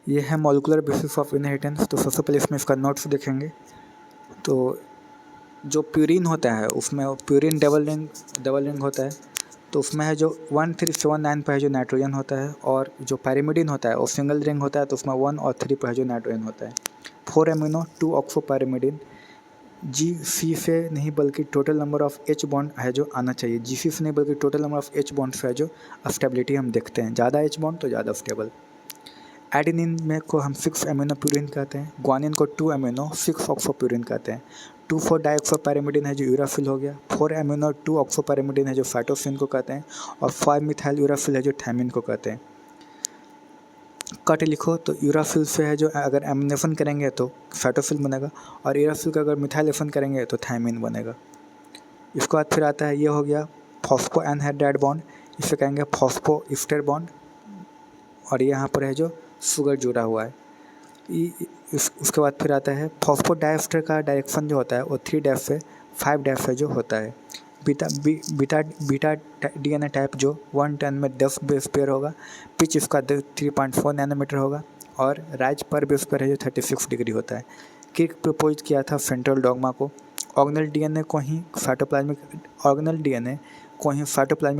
ये है molecular basis of inheritance. तो सबसे पहले इसमें इसका नोट्स देखेंगे। तो जो प्यूरिन होता है उसमें प्यूरिन डबल रिंग होता है, तो उसमें है जो 1379 पर है जो नाइट्रोजन होता है, और जो पैरिमिडिन होता है वो सिंगल रिंग होता है, तो उसमें 1 और 3 पर है जो नाइट्रोजन होता है। 4 अमीनो 2 ऑक्सो पैरिमिडिन। जी से नहीं बल्कि total number of H bond है जो आना चाहिए। जी से नहीं बल्कि total number of H bond से है जो स्टेबिलिटी हम देखते हैं, ज़्यादा एच बॉन्ड तो ज़्यादा स्टेबल। एडेनिन में को हम 6 अमीनो प्यूरिन कहते हैं, ग्वानिन को 2 अमीनो 6 ऑक्सो प्यूरिन कहते हैं। 2,4 डाइऑक्सो पैरिमिडिन है जो यूराफिल हो गया। 4 अमीनो 2 ऑक्सो पैरिमिडिन है जो फाइटोसिन को कहते हैं, और 5 मिथाइल यूराफिल है जो थायमिन को कहते हैं। कट लिखो तो यूराफिल से है जो अगर एमिनेशन करेंगे तो फाइटोसिल बनेगा, और यूराफिल का अगर मिथाइलेशन करेंगे तो थायमिन बनेगा। इसके बाद फिर आता है, ये हो गया फॉस्फो एनहाइड्राइड बॉन्ड, इसे कहेंगे फॉस्फो ईस्टर बॉन्ड, और यहाँ पर है जो शुगर जुड़ा हुआ है। उसके बाद फिर आता है फॉस्फो डाइएस्टर का डायरेक्शन जो होता है वो 3' से 5' से जो होता है। बीटा DNA टाइप जो 110 में 10 बेस पेयर होगा, पिच इसका 3.4 नैनोमीटर होगा, और राइज पर बेस पेयर है जो 36 डिग्री होता है। किर्क प्रपोज किया था सेंट्रल डॉग्मा को। ऑर्गेनल DNA को ही साइटोप्लाज्मिक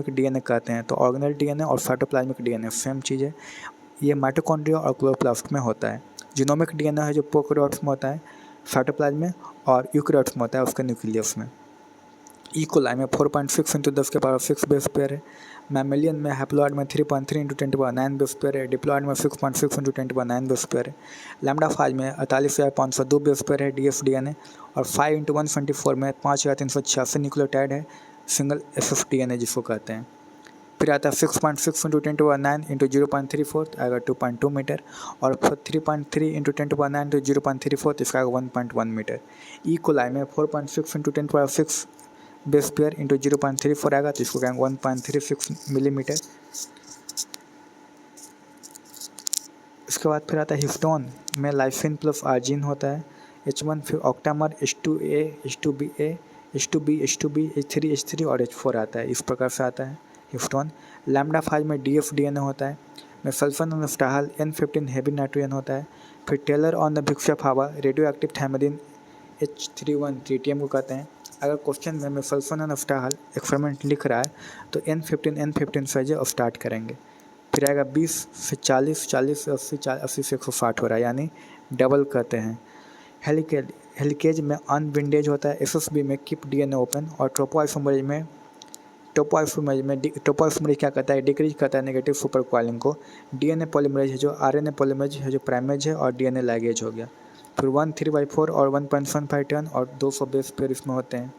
DNA कहते हैं। तो ऑर्गेनल DNA और साइटोप्लाज्मिक DNA सेम चीज़ है। ये माइटोकॉन्ड्रिया और क्लोरोप्लास्ट में होता है। जीनोमिक DNA है जो प्रोकैरियोट्स में होता है साइटोप्लाज्म में, और यूकैरियोट्स में होता है उसके न्यूक्लियस में। ई कोलाई में 4.6 × 10⁶ बेस पेयर है। मैमेलियन में हैप्लॉइड में 3.3 × 10⁹ बेस पेयर है। डिप्लॉइड में 6.6 × 10⁹ बेस पेयर है। लैम्डा फाज में 48,502 बेस पेयर है DF-DNA, और 5 × 124 में 5,386 न्यूक्लियोटाइड है, सिंगल SF-DNA जिसको कहते हैं। फिर आता है 6.6 × 10⁹ × 0.34 आएगा 2.2 मीटर, और 3.3 × 10⁹ × 0.34 इसका आएगा 1.1 मीटर। ई कोलाई में 4.6 × 10⁶ बेस पेयर इंटू 0.34 आएगा, तो इसको कहेंगे 1.36 मिलीमीटर। इसके बाद फिर आता है हिस्टोन में लाइसिन प्लस आर्जिन होता है H1, फिर octamer H2A, H2BA, H2B, H2B, H3, H3 और H4 आता है। इस प्रकार से आता है हिस्टोन। लैम्डा फाज में DF-DNA होता है। में sulphur on Stahl N15 heavy nitrogen होता है। फिर Taylor on the Vicia faba radioactive thymidine H31 tritium को कहते हैं। अगर क्वेश्चन में सल्फर ऑन स्टाहल एक्सपेरिमेंट लिख रहा है तो N15 से जो स्टार्ट करेंगे। फिर आएगा 20 से 40, 40 से 80, 80 से 160 हो रहा है, यानी डबल कहते हैं। हेलिकेज में अनविंडेज होता है। SSB में कीप DNA ओपन, और ट्रोपोइसोमरेज क्या कहता है, डिक्रीज करता है नेगेटिव सुपर कॉइलिंग को। DNA पॉलीमरेज है जो RNA पॉलीमरेज है जो प्राइमेज है, और DNA लाइगेज हो गया। फिर 1/3/4 और 1.75 टर्न और 200 बेस पेयर इसमें होते हैं।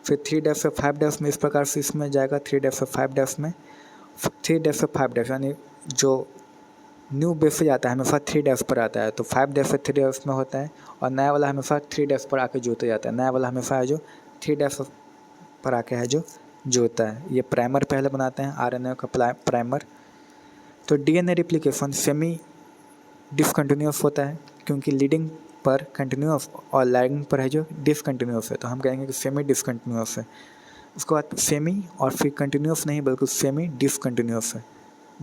फिर 3' से 5' में इस प्रकार से इसमें जाएगा। 3' से 5' में 3' से 5' यानी जो न्यू बेस से जाता है हमेशा 3' पर आता है, तो 5' से 3' में होता है, और नया वाला हमेशा 3' पर आके जोड़ते जाता है। नया वाला हमेशा है जो 3' पर आके है जो जोड़ता है। ये प्राइमर पहले बनाते हैं, RNA का प्राइमर। तो DNA रिप्लिकेशन सेमी डिसकंटिन्यूस होता है, क्योंकि लीडिंग पर कंटिन्यूस और लैगिंग पर है जो डिसकंटिन्यूस है, तो हम कहेंगे कि सेमी डिसकंटिन्यूस है। उसके बाद सेमी और फिर कंटिन्यूस नहीं बल्कि सेमी डिसकंटिन्यूस है।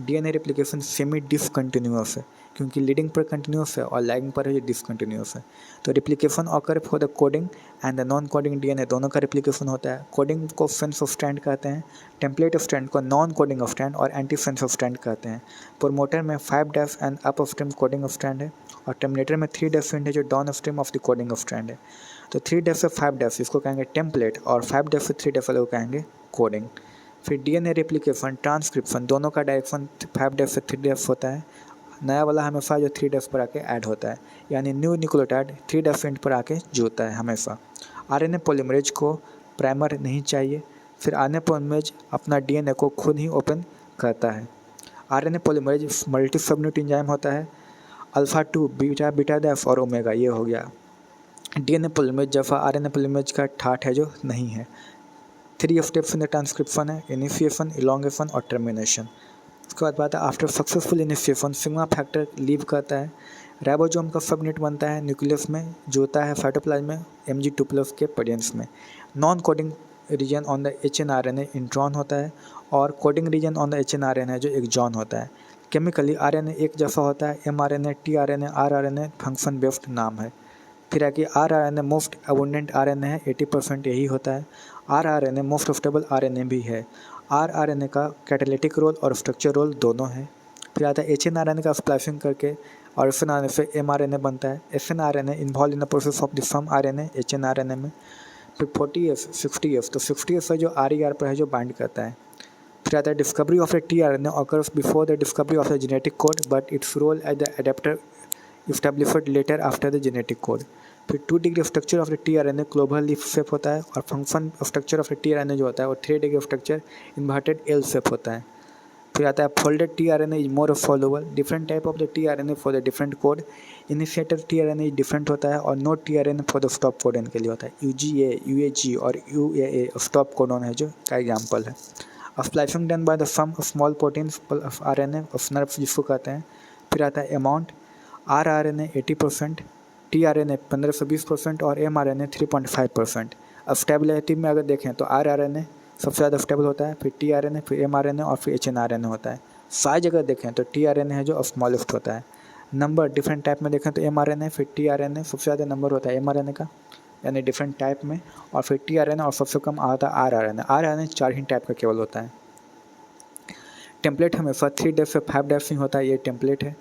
DNA रिप्लिकेशन सेमी डिसकंटिन्यूस है, क्योंकि लीडिंग पर कंटिन्यूस है और लैगिंग पर है जो डिसकंटिन्यूस है। तो replication occur for the coding and the non coding DNA दोनों का रिप्लिकेशन होता है। कोडिंग को सेंस ऑफ स्ट्रैंड कहते हैं, टेम्पलेट ऑफ स्ट्रैंड को नॉन कोडिंग ऑफ स्ट्रैंड और एंटी सेंस ऑफ स्ट्रैंड कहते हैं। प्रोमोटर में 5' and up of stream coding of strand है, और टर्मिनेटर में 3' है जो down of stream of the coding of strand है। तो 3' से 5' इसको कहेंगे टेम्पलेट, और 5' से 3' को कहेंगे कोडिंग। फिर DNA रेप्लिकेशन ट्रांसक्रिप्शन दोनों का डायरेक्शन 5' से 3' होता है। नया वाला हमेशा जो 3' पर आके ऐड होता है, यानी न्यू न्यूक्लियोटाइड 3' पर आके जुड़ता है हमेशा। RNA पॉलीमरेज को प्राइमर नहीं चाहिए। फिर RNA पॉलीमरेज अपना DNA को खुद ही ओपन करता है। RNA polymerase multi subunit enzyme होता है। अल्फा 2 बीटा डैफ और ओमेगा, ये हो गया। DNA पॉलीमरेज जैसा RNA पॉलीमरेज का ठाठ है जो नहीं है। 3 स्टेप्स इन द ट्रांसक्रिप्शन है, इनिशिएशन, इलॉन्गेशन और टर्मिनेशन। उसके बाद बात है after successful initiation sigma factor leave करता है। राइबोसोम का सबयूनिट बनता है न्यूक्लियस में, जो होता है साइटोप्लाज्म में Mg2+ के प्रेजेंस में। Non coding region on the HNRNA intron होता है, और coding region on the HNRNA जो एक्सॉन होता है। केमिकली आरएनए एक जैसा होता है, mRNA, tRNA, rRNA function based नाम है। फिर है कि आरआरएनए मोस्ट अबुंडेंट आरएनए है, 80% यही होता है। आरआरएनए मोस्ट स्टेबल आरएनए भी है। आरआरएनए का कैटालिटिक रोल और स्ट्रक्चर रोल दोनों है। फिर आता है एचएनआरएनए का स्प्लाइसिंग करके और एसएनआरएनए से एमआरएनए बनता है। SnRNA involved in the process of the some RNA hnRNA में। फिर 40F 60F, तो 60F है जो आरईआर पर है जो बाइंड करता है। फिर आता है discovery of the tRNA occurs before the discovery of the genetic code but its role as the adapter established later after the genetic code। फिर 2 degree structure of the tRNA clover leaf shape होता है और function structure of the tRNA जो होता है वो 3 degree structure inverted L shape होता है। फिर आता है folded tRNA is more followable, different type of the tRNA for the different code. Initiator tRNA different होता है और no tRNA for the stop codon के लिए होता है। यूजीए, यूएजी और यूएए स्टॉप कोडन है जो का एग्जाम्पल है। Splicing done by the some of small proteins of RNA of nerves जिसको कहते हैं। फिर आता है अमाउंट, आरआरएनए 80%, टीआरएनए 15 से 20% और एमआरएनए 3.5%। अब स्टेबिलिटी में अगर देखें तो आरआरएनए सबसे ज़्यादा स्टेबल होता है, फिर टीआरएनए, फिर एमआरएनए और फिर एचएनआरएनए होता है। साइज अगर देखें तो टीआरएनए है जो स्मॉलेस्ट होता है। नंबर डिफरेंट टाइप में देखें तो एमआरएनए, फिर टीआरएनए सबसे ज़्यादा नंबर होता है एमआरएनए का, यानी डिफरेंट टाइप में, और फिर टीआरएनए और सबसे कम आता है आरआरएनए। आरआरएनए 4 ही टाइप का केवल होता है। टेम्पलेट हमेशा 3 डेज से 5 डेज ही होता है, ये टेम्पलेट है।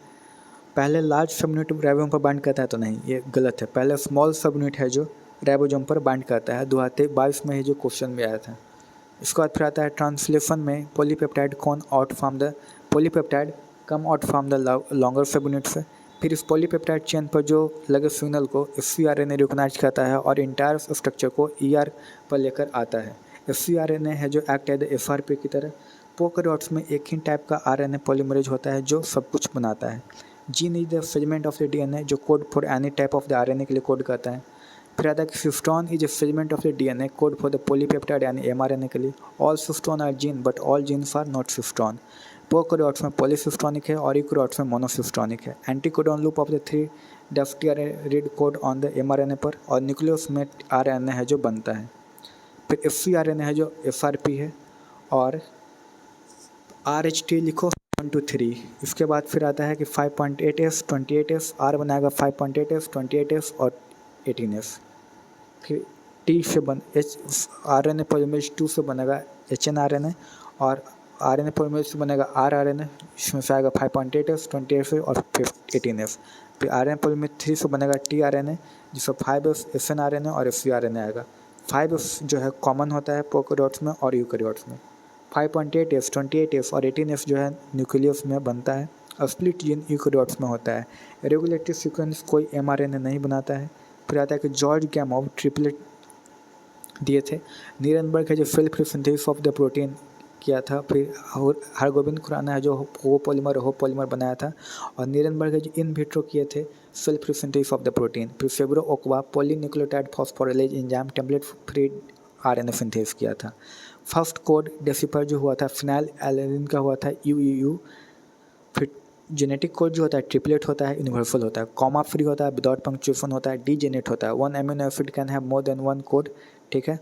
पहले लार्ज सब यूनिट राइबोसोम पर बाइंड करता है तो नहीं, ये गलत है। पहले स्मॉल सब यूनिट है जो राइबोसोम पर बाइंड करता है। 2022 में ही जो क्वेश्चन भी आया था। इसके बाद फिर आता है ट्रांसलेशन में पॉलीपेप्टाइड कौन out from the polypeptide come out from the longer सब यूनिट से। फिर इस पॉलीपेप्टाइड चेन पर जो लगे सिग्नल को एफसीआरएनए रिकॉग्नाइज करता है और इंटायर स्ट्रक्चर को ईआर पर लेकर आता है। एफसीआरएनए है जो एक्ट एज एफआरपी की तरह। प्रोकैरियोट्स में एक ही टाइप का आरएनए पॉलीमरेज होता है जो सब कुछ बनाता है। Gene is the fragment of the DNA जो code for any type of the RNA के लिए कोड करता है। फिर आता है कि cistron is a fragment of the DNA code for the polypeptide यानी एमआरएनए के लिए। All cistron are gene but all genes are not cistron. Prokaryotes में पॉलीसिस्टोनिक है और यूकैरियोट्स में मोनोसिस्टोनिक है। Anticodon loop of the 3 read code on the mRNA पर और न्यूक्लियस में आरएनए है जो बनता है। फिर एफसीआरएनए है जो एफआरपी है और आरएचटी लिखो 1 to 3। इसके बाद फिर आता है कि 5.8S 28S, आर बनाएगा 5.8S 28S और 18S। फिर टी से बन आरएनए पॉलीमरेज 2 से बनेगा एचएनआरएनए और आरएनए पॉलीमरेज से बनेगा आरआरएनए, इसमें से आएगा 5.8S 28S और 18S। फिर आरएनए पॉलीमरेज 3 से बनेगा टीआरएनए जिसमें 5S एसएनआरएनए और एफसीआरएनए आएगा। 5S जो है कॉमन होता है प्रोकैरियोट्स में और यूकैरियोट्स में। 5.8S 28S और 18S जो है न्यूक्लियस में बनता है और स्प्लिट जीन यूकैरियोट्स में होता है। रेगुलेटरी सीक्वेंस कोई एमआरएनए नहीं बनाता है। फिर आता है कि जॉर्ज गैमोव ट्रिपलेट दिए थे। नीरेनबर्ग है जो self synthesis of the protein किया था। फिर हरगोबिंद खुराना है जो हो पॉलीमर बनाया था और नीरेनबर्ग है जो इन विट्रो किए थे self synthesis of the protein. फिर Severo Ochoa polynucleotide phosphorylase enzyme template free RNA synthesis किया था। फर्स्ट कोड डेसिपर जो हुआ था फिनाइल एलानिन का हुआ था यूईयू। फिर जेनेटिक कोड जो होता है ट्रिपलेट होता है, यूनिवर्सल होता है, कॉमा फ्री होता है, विदाउट पंक्चुएशन होता है, डीजेनेट होता है। 1 amino acid can have more than 1 code, ठीक है।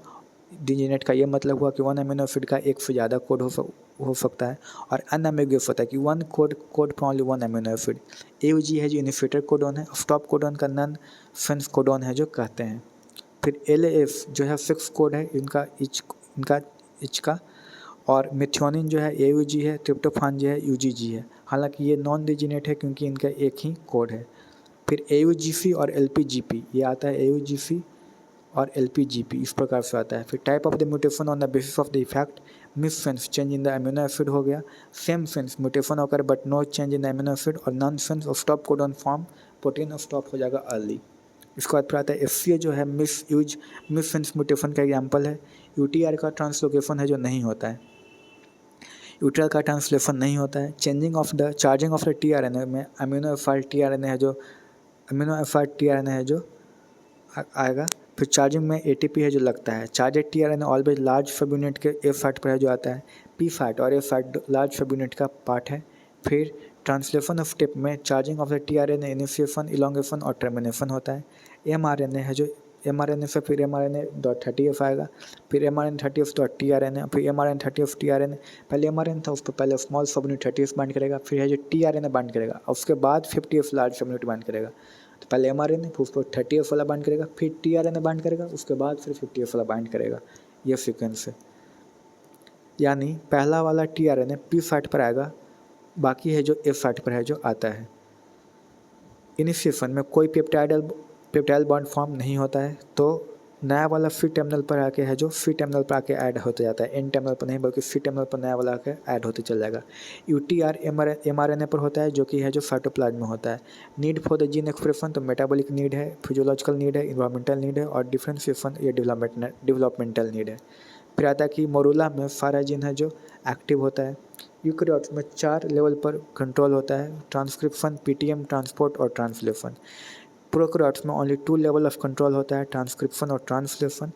डीजेनेट का ये मतलब हुआ कि 1 अमीनो एसिड का एक से ज़्यादा कोड हो सकता है। और अनएम्बिगुअस होता है कि 1 code for only 1 amino acid. AUG है जो इनिशिएटर कोडोन है, स्टॉप कोडोन का नॉन सेंस कोडोन है जो कहते हैं। फिर एलएएफ जो है 6 कोड है इनका इच का और मिथ्योनिन जो है एयूजी है, ट्रिप्टोफान जो है यूजीजी है। हालांकि ये नॉन डिजिनेट है क्योंकि इनका एक ही कोड है। फिर एयूजीसी और एलपीजीपी, ये आता है एयूजीसी और एलपीजीपी इस प्रकार से आता है। फिर type of the mutation on the basis of the effect, missense change in the amino acid हो गया, सेम सेंस म्यूटेशन होकर but no change in the amino acid, और nonsense of stop codon form protein stop हो जाएगा early. इसके बाद फिर आता है एफसीए जो है मिस सेंस म्यूटेशन का एग्जाम्पल है। यूटीआर का ट्रांसलोकेशन है जो नहीं होता है, यूटीआर का ट्रांसलेशन नहीं होता है। Changing of the charging of the tRNA में अमीनो एफआर टीआरएनए है जो आएगा। फिर चार्जिंग में एटीपी है जो लगता है। चार्जेड टीआरएनए ऑलवेज लार्ज सब यूनिट के ए फैट पर है जो आता है। पी फैट और ए फैट लार्ज सब यूनिट का पार्ट है। फिर ट्रांसलेशन स्टेप में charging of the tRNA initiation, elongation और टर्मिनेशन होता है। एमआरएनए है जो mRNA से फिर mRNA.30F आएगा, फिर mRNA30F.tRNA, फिर mRNA30F.tRNA। पहले mRNA था, उस पर पहले स्मॉल सब यूनिट 30F बाइंड करेगा, फिर है जो tRNA बाइंड करेगा, और उसके बाद 50F लार्ज सब यूनिट बाइंड करेगा। तो पहले mRNA, फिर उस पर 30F वाला बाइंड करेगा, फिर tRNA बाइंड करेगा, उसके बाद फिर 50F वाला बाइंड करेगा। ये सीक्वेंस है, यानी पहला वाला tRNA P साइट पर आएगा, बाकी है जो F साइट पर है जो आता है। इनिशिएशन में कोई पेप्टाइल बॉन्ड फॉर्म नहीं होता है, तो नया वाला सी टर्मिनल पर आके है जो सी टर्मिनल पर आके ऐड होते जाता है, एन टर्मिनल पर नहीं बल्कि सी टर्मिनल पर नया वाला आके ऐड होते चल जाएगा। यूटीआर mRNA पर होता है, जो कि है जो साइटोप्लाज्म में होता है। Need for the gene expression, तो मेटाबॉलिक नीड है, फिजियोलॉजिकल नीड है, इन्वायरमेंटल नीड है, और डिफ्रेंशिएशन ये डेवलपमेंटल नीड है। फिर आता है कि मोरूला में सारा जीन है जो एक्टिव होता है। यूकेरियोट्स में 4 लेवल पर कंट्रोल होता है, ट्रांसक्रिप्शन, पीटीएम, ट्रांसपोर्ट और ट्रांसलेशन। प्रोकैरियोट्स में ओनली 2 लेवल ऑफ कंट्रोल होता है, ट्रांसक्रिप्शन और ट्रांसलेशन।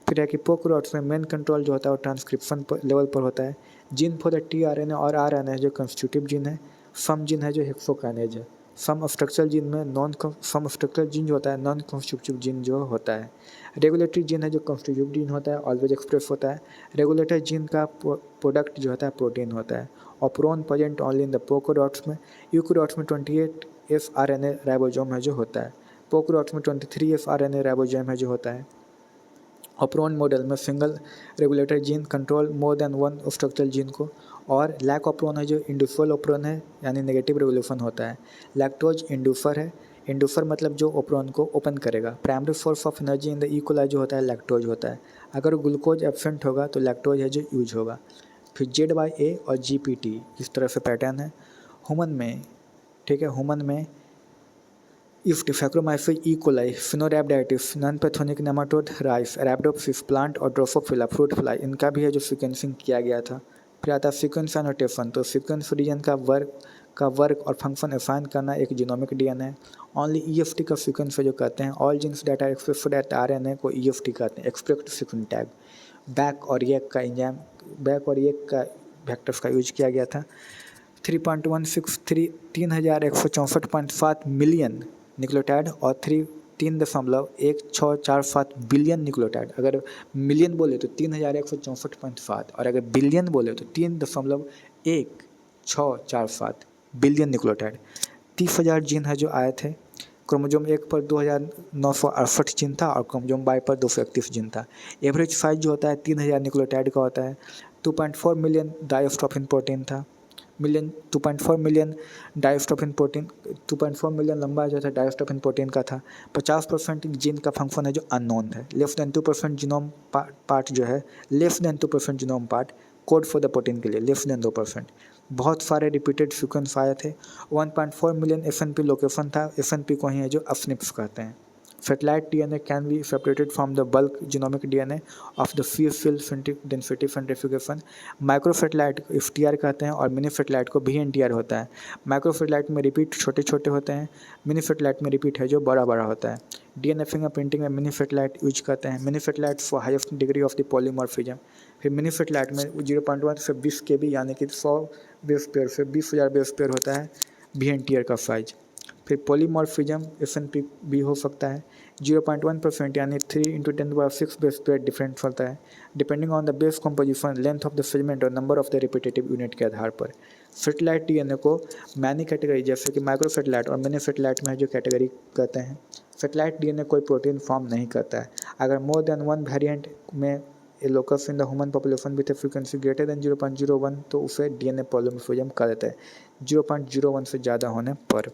फिर है कि प्रोकैरियोट्स में मेन कंट्रोल जो होता है वो ट्रांसक्रिप्शन लेवल पर होता है। जीन फॉर द टीआरएनए और आरएनए जो कंस्टिट्यूटिव जीन है। सम जीन है जो हेक्सोकाइनेज है। सम स्ट्रक्चरल जीन में सम स्ट्रक्चरल जीन जो होता है नॉन कॉन्स्टिट्यूटिव जीन जो होता है। रेगुलेटरी जीन है जो कॉन्स्टिट्यूटिव जीन होता है, ऑलवेज एक्सप्रेस होता है। रेगुलेटरी जीन का प्रोडक्ट जो होता है प्रोटीन होता है। Operon present only in the prokaryotes में। यूकेरियोट्स में 28 आरएनए राइबोसोम है जो होता है। प्रोकैरियोट्स में 23 आरएनए राइबोसोम है जो होता है। ऑपरोन मॉडल में सिंगल रेगुलेटरी जीन कंट्रोल मोर देन वन स्ट्रक्चरल जीन को, और लैक ऑपरोन है जो इंड्यूसुअल ऑपरोन है, यानी नेगेटिव रेगुलेशन होता है। लैक्टोज इंड्यूसर है, इंड्यूसर मतलब जो ऑपरोन को ओपन करेगा। Primary source of energy in the E coli जो होता है लैक्टोज होता है। अगर ग्लूकोज एब्सेंट होगा तो लैक्टोज है जो यूज होगा। फिर ZYA और GPT इस तरह से पैटर्न है ह्यूमन में, ठीक है। ह्यूमन में yeast, Saccharomyces, E coli, Caenorhabditis, non pathogenic nematode, rice, Arabidopsis plant और ड्रोसोफिला फ्रूट फ्लाई, इनका भी है जो सीक्वेंसिंग किया गया था। फिर आता है सीक्वेंस एनोटेशन, तो सीक्वेंस रीजन का वर्क और फंक्शन असाइन करना एक जीनोमिक डीएनए है। ओनली EFT का सीक्वेंस है जो कहते हैं। All genes that are expressed at RNA को EFT कहते हैं, एक्सप्रेस्ड सीक्वेंस टैग। बैक और येक का वेक्टर्स का यूज किया गया था। 3.163 मिलियन न्यूक्लियोटाइड और 3.1647 बिलियन न्यूक्लियोटाइड। अगर मिलियन बोले तो 3,164.7, और अगर बिलियन बोले तो 3.1647 बिलियन न्यूक्लियोटाइड। 30,000 जीन है जो आए थे। क्रोमोजोम 1 पर 2,968 जीन था और क्रोमोजोम Y पर 231 जीन था। एवरेज साइज जो होता है 3,000 न्यूक्लियोटाइड का होता है। 2.4 मिलियन डायस्ट्रोफिन प्रोटीन था। 2.4 मिलियन डायस्ट्रोफिन प्रोटीन, 2.4 मिलियन लंबा जो था डायस्ट्रोफिन प्रोटीन का था। 50% जीन का फंक्शन है जो अननोन है। लेस देन 2% जीनोम पार्ट जो है, less than 2% genome part code for the protein के लिए लेस देन 2%। बहुत सारे रिपीटेड सीक्वेंस आए थे। 1.4 मिलियन SNP लोकेशन था। SNP को ही है जो SNPs कहते हैं। Satellite DNA can be separated from the bulk genomic DNA of the field density centrifugation। Microsatellite FTR कहते हैं और मिनी सेटेलाइट को VNTR होता है। माइक्रोसेटेलाइट में रिपीट छोटे छोटे होते हैं, मिनी सेटेलाइट में रिपीट है जो बड़ा बड़ा होता है। DNA फिंगरप्रिंटिंग में मिनी सेटेलाइट यूज करते हैं। Mini satellite for highest degree of the polymorphism. फिर मिनी सेटेलाइट में 0.1 से 20 KB यानी कि 100 बेस पेयर से 20,000 बेस पेयर होता है VNTR का साइज। फिर पॉलीमॉर्फिज्म SNP भी हो सकता है। 0.1% यानी 3 × 10⁶ बेस पेयर डिफरेंट होता है depending on the base composition, length of the segment और number of the repetitive unit के आधार पर। सेटेलाइट DNA को मैनी कैटेगरी जैसे कि माइक्रो सेटेलाइट और मिनी सेटेलाइट में जो कैटेगरी कहते हैं। सेटेलाइट DNA कोई प्रोटीन फॉर्म नहीं करता है। अगर मोर देन वन वेरिएंट में a locus in the human population with a frequency greater than 0.01 तो उसे DNA पॉलीमॉर्फिज्म कहा जाता है, 0.01 से ज़्यादा होने पर।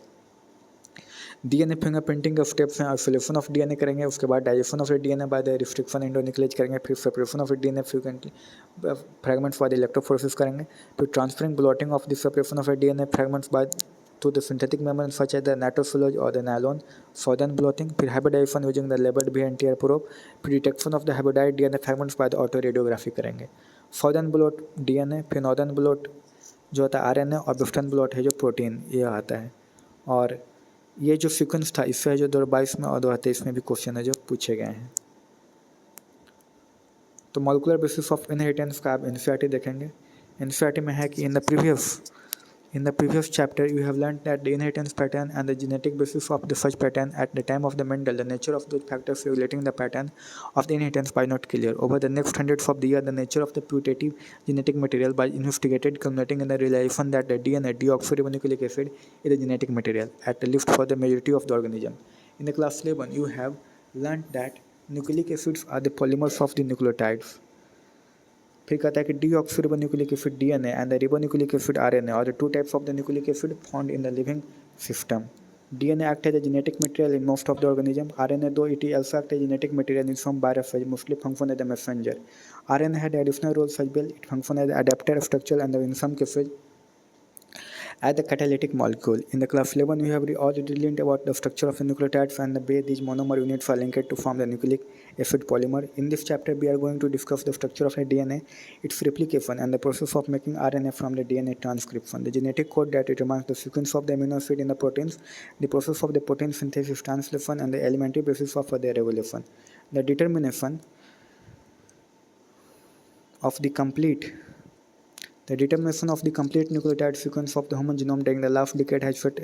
DNA फिंगरप्रिंटिंग के स्टेप्स हैं। आइसोलेशन ऑफ DNA करेंगे, उसके बाद digestion of DNA by the restriction endonuclease करेंगे, फिर separation of DNA fragments by the electrophoresis करेंगे, फिर transferring blotting of the separation of DNA fragments by to the synthetic membrane such as the nitrophilose or the nylon for then blotting, फिर hybridization using the labeled VNTR probe, फिर detection of the hybridized DNA fragments by the autoradiography करेंगे। southern blot DNA, फिर northern blot जो होता है RNA और western blot है जो प्रोटीन ये आता है। और ये जो सीक्वेंस था इससे जो 2022 में और 2023 में भी क्वेश्चन है जो पूछे गए हैं। तो मॉलिक्यूलर बेसिस ऑफ इनहेरिटेंस का आप NCERT देखेंगे। NCERT में है कि in the previous In the previous chapter, you have learned that the inheritance pattern and the genetic basis of the such pattern at the time of the Mendel, the nature of those factors regulating the pattern of the inheritance by not clear. Over the next hundreds of the years, the nature of the putative genetic material by investigated, culminating in the realization that the DNA, deoxyribonucleic acid, is a genetic material, at least for the majority of the organism. In the class 11, you have learned that nucleic acids are the polymers of the nucleotides. फिर कहता है कि deoxyribonucleic acid DNA and the ribonucleic acid RNA और the two types of the nucleic acid found in the living system. DNA act as a genetic material in most of the organism. RNA, though it also act as a genetic material in some viruses, mostly function as a messenger. RNA had additional roles as well. It functions as adapter structure and in some cases as the catalytic molecule. In the class 11, we have already learned about the structure of the nucleotides and the way these monomer units are linked to form the nucleic acid polymer. In this chapter, we are going to discuss the structure of the DNA, its replication, and the process of making RNA from the DNA transcription, the genetic code that determines the sequence of the amino acid in the proteins, the process of the protein synthesis translation, and the elementary basis of their regulation. The determination of the complete nucleotide sequence of the human genome during the last decade has set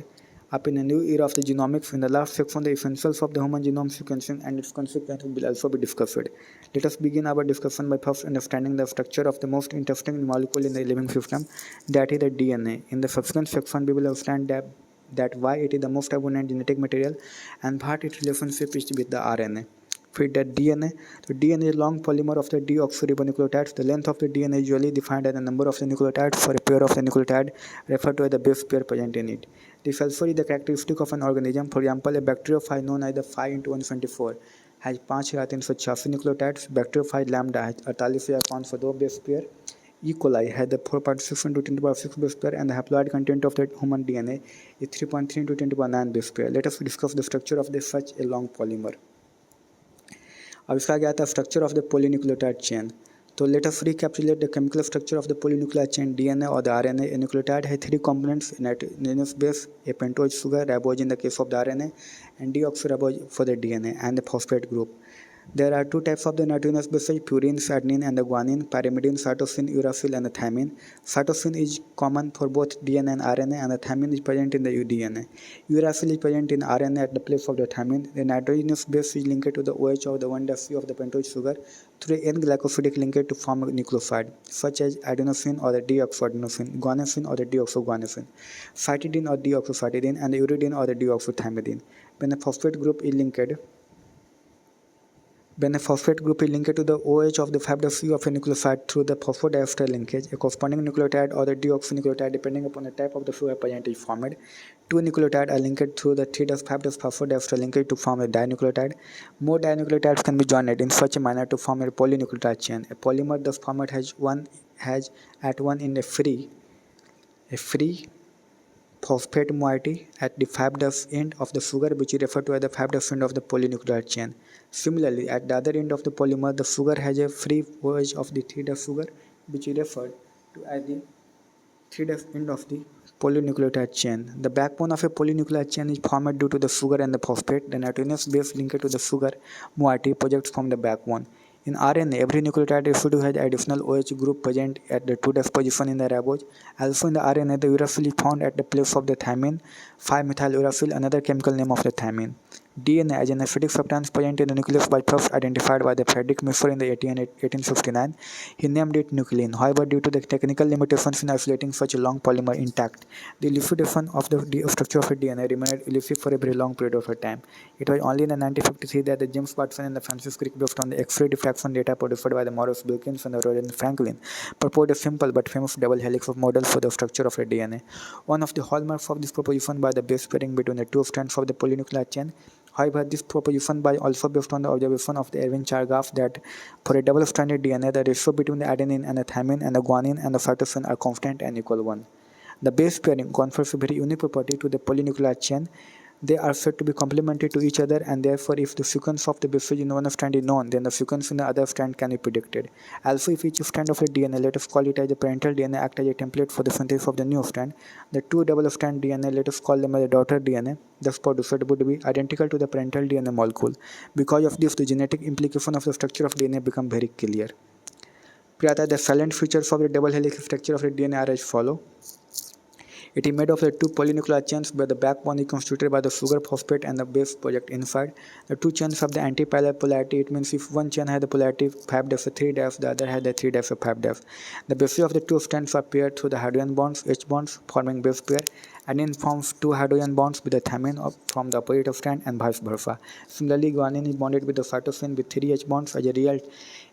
up in a new era of the genomics. In the last section, the essentials of the human genome sequencing and its consequences will also be discussed. Let us begin our discussion by first understanding the structure of the most interesting molecule in the living system, that is the DNA. In the subsequent section, we will understand that why it is the most abundant genetic material and what its relationship is with the RNA. Fit that DNA. The DNA is a long polymer of the deoxyribonucleotides. The length of the DNA is usually defined as the number of the nucleotides for a pair of the nucleotide referred to as the base pair present in it. This also is the characteristic of an organism. For example, a bacteriophage known as the 5 into 124 has 5386 nucleotides. Bacteriophage lambda has 48,502 base pair. E. coli has the 4.6 into 10 to the power 6 base pair, and the haploid content of the human DNA is 3.3 into 10 to the power 9 base pair. Let us discuss the structure of such a long polymer. अब इसका क्या आता है structure of the polynucleotide chain. तो let us recapitulate the chemical structure of the polynucleotide chain DNA और the RNA. A nucleotide है 3 components: nitrogenous base, a pentose sugar, ribose in the case of the RNA, and deoxyribose for the DNA, and the phosphate group. There are two types of the nitrogenous bases: purine, adenine, and the guanine, pyrimidine, cytosine, uracil, and the thymine. Cytosine is common for both DNA and RNA, and the thymine is present in the DNA. Uracil is present in RNA at the place of the thymine. The nitrogenous base is linked to the OH of the 1-C of the pentose sugar through N-glycosidic linkage to form a nucleoside, such as adenosine or the deoxyadenosine, guanosine or the deoxyguanosine, cytidine or deoxycytidine, and the uridine or the deoxythymidine. When the phosphate group is linked to the OH of the 5-C of a nucleoside through the phosphodiester linkage, a corresponding nucleotide or the deoxynucleotide depending upon the type of the sugar present is formed. Two nucleotides are linked through the 3-5-phosphodiester linkage to form a dinucleotide. More dinucleotides can be joined in such a manner to form a polynucleotide chain. A polymer thus formed has at one end a free phosphate moiety at the 5' end of the sugar, which is referred to as the 5' end of the polynucleotide chain. Similarly, at the other end of the polymer, the sugar has a free OH of the 3' sugar, which is referred to as the 3' end of the polynucleotide chain. The backbone of a polynucleotide chain is formed due to the sugar and the phosphate. The nitrogenous base linked to the sugar moiety projects from the backbone. In RNA, every nucleotide residue has additional OH group present at the 2' position in the ribose. Also in the RNA, the uracil is found at the place of the thymine, 5-methyl-uracil, another chemical name of the thymine. DNA as an acidic substance present in the nucleus was first identified by the Friedrich Mischer in the 1869. He named it nuclein. However, due to the technical limitations in isolating such a long polymer intact, the elucidation of the structure of the DNA remained elusive for a very long period of time. It was only in 1953 that the James Watson and the Francis Crick, based on the X-ray diffraction data produced by the Maurice Wilkins and the Rosalind Franklin, proposed a simple but famous double helix model for the structure of the DNA. One of the hallmarks of this proposition was the base pairing between the two strands of the polynucleotide chain. However, this proposition was also based on the observation of the Erwin Chargaff that for a double-stranded DNA, the ratio between the adenine and the thymine and the guanine and the cytosine are constant and equal 1. The base pairing confers a very unique property to the polynucleotide chain. They are said to be complementary to each other, and therefore if the sequence of the bases in one strand is known, then the sequence in the other strand can be predicted. Also, if each strand of the DNA, let us call it as the parental DNA, act as a template for the synthesis of the new strand, the two double-strand DNA, let us call them as the daughter DNA, thus produced would be identical to the parental DNA molecule. Because of this, the genetic implication of the structure of DNA become very clear. The silent features of the double helix structure of the DNA are as follow. It is made of the two polynuclear chains where the backbone is constituted by the sugar phosphate and the base project inside. The two chains have the anti-parallel polarity. It means if one chain has the polarity 5 dash 3 dash, the other has the 3 dash 5 dash. The bases of the two strands are paired through the hydrogen bonds, H bonds, forming base pair. Adenine forms two hydrogen bonds with the thymine from the opposite strand and vice versa. Similarly, guanine is bonded with the cytosine with 3 H bonds. As a result,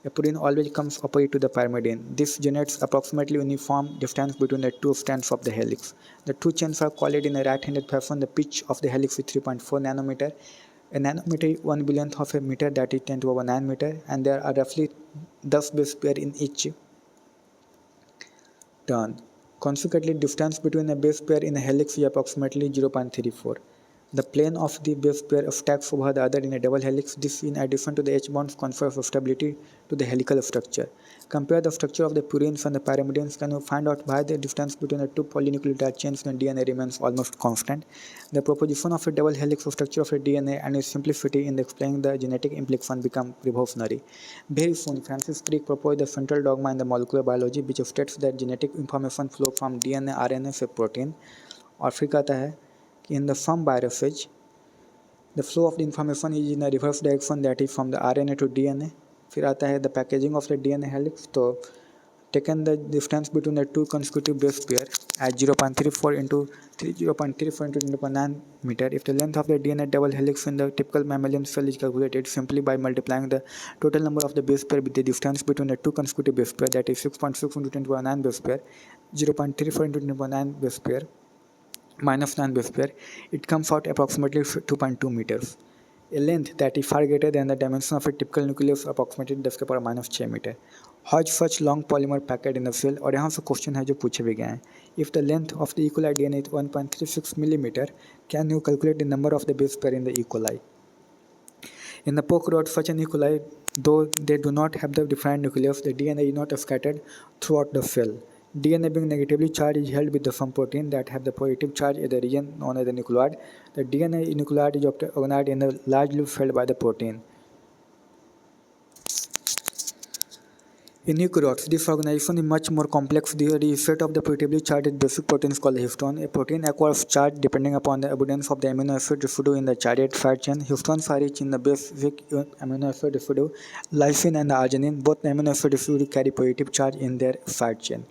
a purine always comes opposite to the pyrimidine. This generates approximately uniform distance between the two strands of the helix. The two chains are coiled in a right-handed fashion. The pitch of the helix is 3.4 nanometer. A nanometer is 1 billionth of a meter, that is 10 to the power 9 meter, and there are roughly 10 base pair in each turn. Consequently, distance between a base pair in a helix is approximately 0.34. The plane of the base pair stacks over the other in a double helix. This, in addition to the H bonds, confers stability to the helical structure. Compare the structure of the purines and the pyrimidines. Can you find out why the distance between the two polynucleotide chains in DNA remains almost constant? The proposition of a double helix structure of a DNA and its simplicity in explaining the genetic implication become revolutionary. Very soon, Francis Crick proposed the central dogma in the molecular biology, which states that genetic information flow from DNA, RNA से protein. और फिर कहता है in the some biophage, the flow of the information is in a reverse direction, that is from the RNA to DNA. फिर आता है the packaging of the DNA helix. तो taken the distance between the two consecutive base pair at 0.34 into 0.34 into 10.9 meter. If the length of the DNA double helix in the typical mammalian cell is calculated simply by multiplying the total number of the base pair with the distance between the two consecutive base pair, that is 6.6 into 10.9 base pair, 0.34 into 10.9 base pair, minus 9 base pair, it comes out approximately 2.2 meters. A length that is far greater than the dimension of a typical nucleus, approximately 10 के power -6 metre. How is such long polymer packed in the cell? और यहाँ से question है जो पूछे भी गए हैं. If the length of the E. coli DNA is 1.36 millimeter, can you calculate the number of the base pair in the E. coli? In the prokaryote, such an E. coli, though they do not have the defined nucleus, the DNA is not scattered throughout the cell. DNA being negatively charged is held with some protein that have the positive charge in the region known as the nucleoid. The DNA nucleoid is organized in a large loop held by the protein. In eukaryotes, this organization is much more complex. The set of the positively charged basic proteins called the histone. A protein acquires charge depending upon the abundance of the amino acid residue in the charged side chain. Histones are rich in the basic amino acid residue, lysine and arginine. Both amino acid residue carry positive charge in their side chain.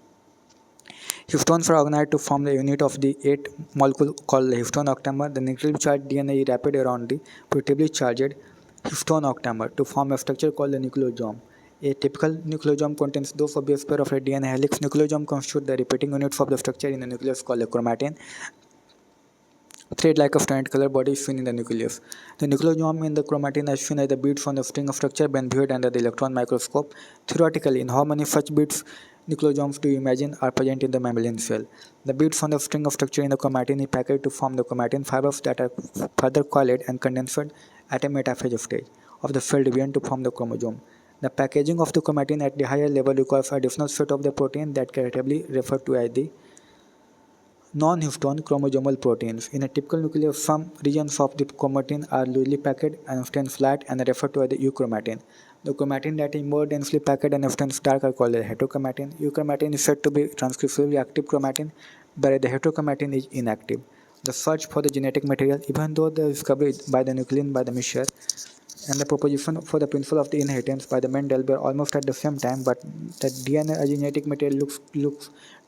Histones are organized to form the unit of the 8 molecule called the histone octamer. The negatively charged DNA is wrapped around the positively charged histone octamer to form a structure called the nucleosome. A typical nucleosome contains those of base pair of a DNA helix. Nucleosome constitute the repeating units of the structure in the nucleus called the chromatin. Thread-like a strand color body is seen in the nucleus. The nucleosome in the chromatin is seen as the beads on the string of structure when viewed under the electron microscope. Theoretically, in how many such beads nucleosomes do you imagine are present in the mammalian cell? The beads on the string of structure in the chromatin is packaged to form the chromatin fibers that are further coiled and condensed at a metaphase stage of the cell division to form the chromosome. The packaging of the chromatin at the higher level requires additional set of the protein that charitably referred to as the non-histone chromosomal proteins. In a typical nucleus, some regions of the chromatin are loosely packed and often flat and are referred to as the euchromatin. The chromatin that is more densely packed and often dark are called the heterochromatin. Euchromatin is said to be transcriptionally active chromatin, whereas the heterochromatin is inactive. The search for the genetic material, even though the discovery by the nuclein by the Michel and the proposition for the principle of the inheritance by the Mendel were almost at the same time, but the DNA as genetic material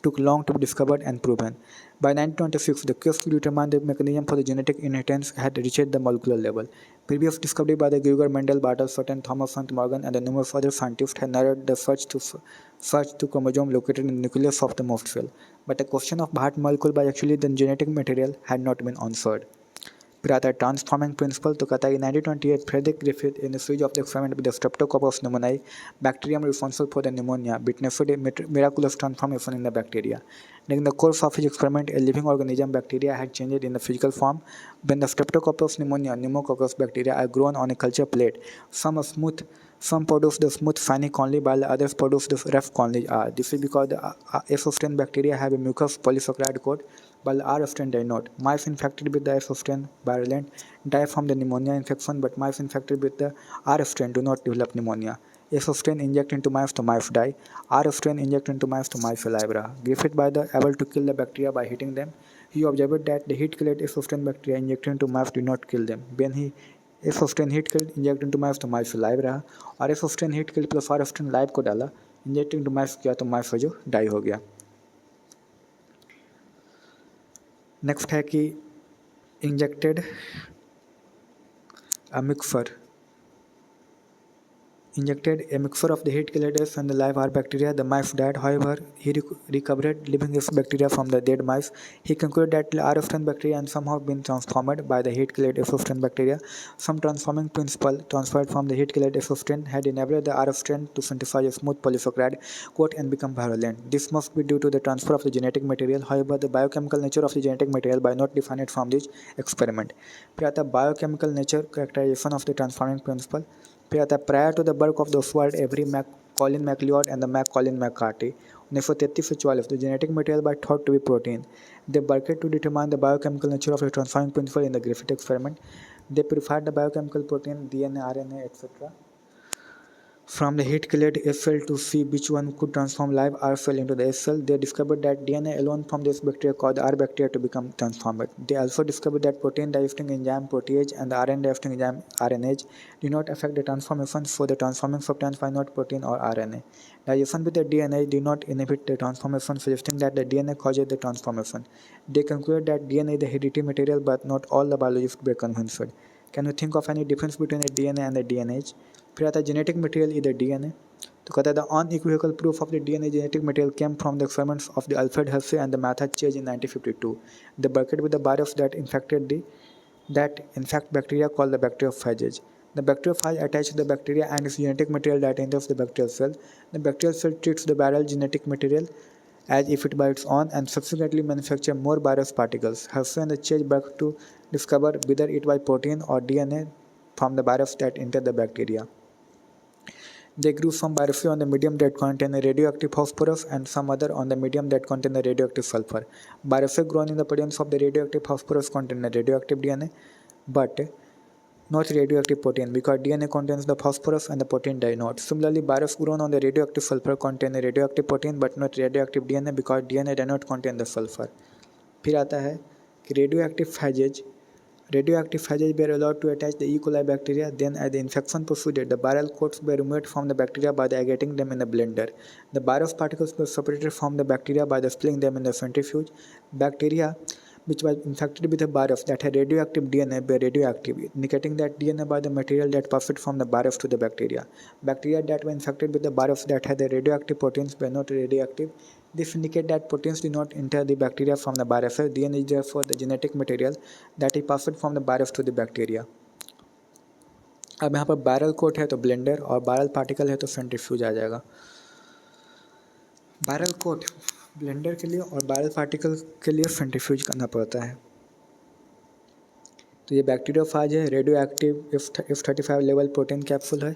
took long to be discovered and proven. By 1926, the quest to determine the mechanism for the genetic inheritance had reached the molecular level. Previous discovery by the Gregor Mendel, Bartle, Sutton, Thomas Hunt Morgan, and the numerous other scientists had narrowed the search to chromosome located in the nucleus of the most cell. But the question of what molecule by actually the genetic material had not been answered. फिर आता है transforming principle. तो कहता है 1928 Frederick Griffith in the series of the experiment with the streptococcus pneumoniae bacterium responsible for the pneumonia witnessed a miraculous transformation in the bacteria. During the course of his experiment, a living organism, bacteria, had changed in the physical form. When the streptococcus pneumonia, pneumococcus bacteria are grown on a culture plate, some produce the smooth shiny colony while the others produce the rough colony. This is because the S-strain bacteria have a mucous polysaccharide coat while R-strain does not. Mice infected with the S-strain virulent die from the pneumonia infection, but mice infected with the R-strain do not develop pneumonia. S-strain inject into mice to mice die. R-strain inject into mice to mice alive. Griffith by the able to kill the bacteria by hitting them He observed that the heat-killed F15 bacteria injected into mice did not kill them. When he F15 heat kill inject into mice तो mice live रहा, और F15 heat किल plus R15 live को डाला, inject into माइस किया तो माइस जो die हो गया। नेक्स्ट है कि injected a mixture of the heat-killed F and the live R bacteria. The mice died. However, he recovered living F bacteria from the dead mice. He concluded that the R15 bacteria and somehow been transformed by the heat-killed F15 bacteria. Some transforming principle transferred from the heat-killed F15 had enabled the R15 to synthesize a smooth polysaccharide coat and become virulent. This must be due to the transfer of the genetic material. However, the biochemical nature of the genetic material by not defined from this experiment. फिर आता biochemical nature characterization of the transforming principle. फिर आता है prior to the work of the Oswald Avery Colin MacLeod and the Colin McCarty 1933 से 44 the genetic material by thought to be protein they worked to determine the biochemical nature of the transforming principle in the Griffith experiment they purified the biochemical protein DNA, RNA, etc. From the heat-killed F cell to see which one could transform live R cell into the S cell, they discovered that DNA alone from this bacteria caused R bacteria to become transformed. They also discovered that protein digesting enzyme protease and the RNA digesting enzyme RNase do not affect the transformation, so the transforming substance was not protein or RNA. Digestion with the DNA did not inhibit the transformation, suggesting that the DNA causes the transformation. They concluded that DNA is the hereditary material, but not all the biologists were convinced. Can you think of any difference between the DNA and the DNAs? फिर आता है genetic material इधर DNA, तो कहता है the unequivocal proof of the DNA genetic material came from the experiments of the Alfred Hershey and the method change in 1952 the bucket with the virus that infect bacteria called the bacteriophage. The bacteriophage attach to the bacteria and its genetic material that enters the bacterial cell. The bacterial cell treats the viral genetic material as if it by its own and subsequently manufacture more virus particles. Hershey and the Chase worked to discover whether it was protein or DNA from the virus that entered the bacteria. They grew some viruses on the medium that contain a radioactive phosphorus and some other on the medium that contain the radioactive sulfur. Viruses grown in the presence of the radioactive phosphorus contain the radioactive DNA, but not radioactive protein because DNA contains the phosphorus and the protein does not. Similarly, virus grown on the radioactive sulfur contain a radioactive protein but not radioactive DNA because DNA does not contain the sulfur. फिर आता है कि radioactive phages were allowed to attach the E. coli bacteria. Then as the infection proceeded, the viral coats were removed from the bacteria by the aggregating them in a blender. The virus particles were separated from the bacteria by the splitting them in the centrifuge. Bacteria which was infected with a virus that had radioactive DNA were radioactive, indicating that DNA was the material that passed from the virus to the bacteria. Bacteria that were infected with the virus that had the radioactive proteins were not radioactive. This indicates that proteins do not enter the bacteria from the virus. DNA is therefore the genetic material that is passed from the virus to the bacteria. अब यहाँ पर barrel coat है तो blender और barrel particle है तो centrifuge आ जाएगा। Barrel coat blender के लिए और बैरल पार्टिकल के लिए सेंट्रीफ्यूज करना पड़ता है। तो ये बैक्टीरियोफाज है, radio active F35 level protein capsule है।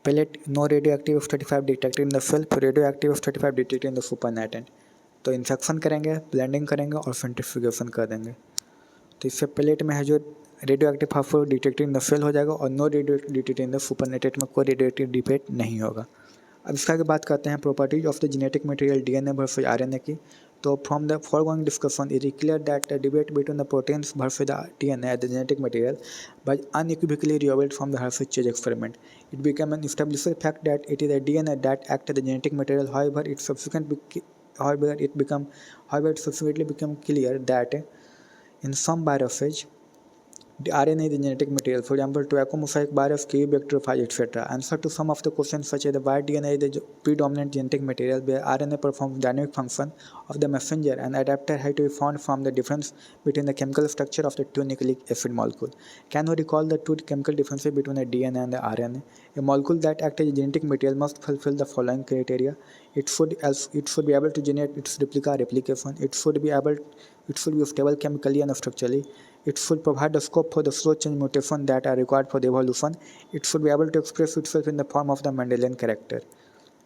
pellet no radioactive F35 detected in the cell, फिर radioactive F35 detected in the supernatant। तो इन्फेक्शन करेंगे, ब्लेंडिंग करेंगे और सेंट्रीफ्यूगेशन कर देंगे। तो इससे पेलेट में है जो radioactive phosphorus detected in the cell हो जाएगा और no radio detected in the supernatant में कोई रेडियो एक्टिव डिपेट नहीं होगा। अब इसका आगे बात करते हैं properties of the genetic material DNA versus RNA की। तो from the foregoing discussion it is clear that the debate between the proteins versus the DNA as the genetic material was unequivocally revealed from the Hershey-Chase experiment. It became an established fact that it is the DNA that acts as the genetic material. However, it subsequently became clear that in some viruses, the RNA is the genetic material. For example, tobacco mosaic virus, kiwi bacteriophage, etc. Answer to some of the questions such as why DNA is the predominant genetic material, where RNA performs dynamic function of the messenger and adapter had to be found from the difference between the chemical structure of the two nucleic acid molecules. Can you recall the two chemical differences between the DNA and the RNA? A molecule that acts as a genetic material must fulfill the following criteria. It should be able to generate its replication. It should be stable chemically and structurally. It should provide the scope for the slow change mutation that are required for the evolution. It should be able to express itself in the form of the Mendelian character.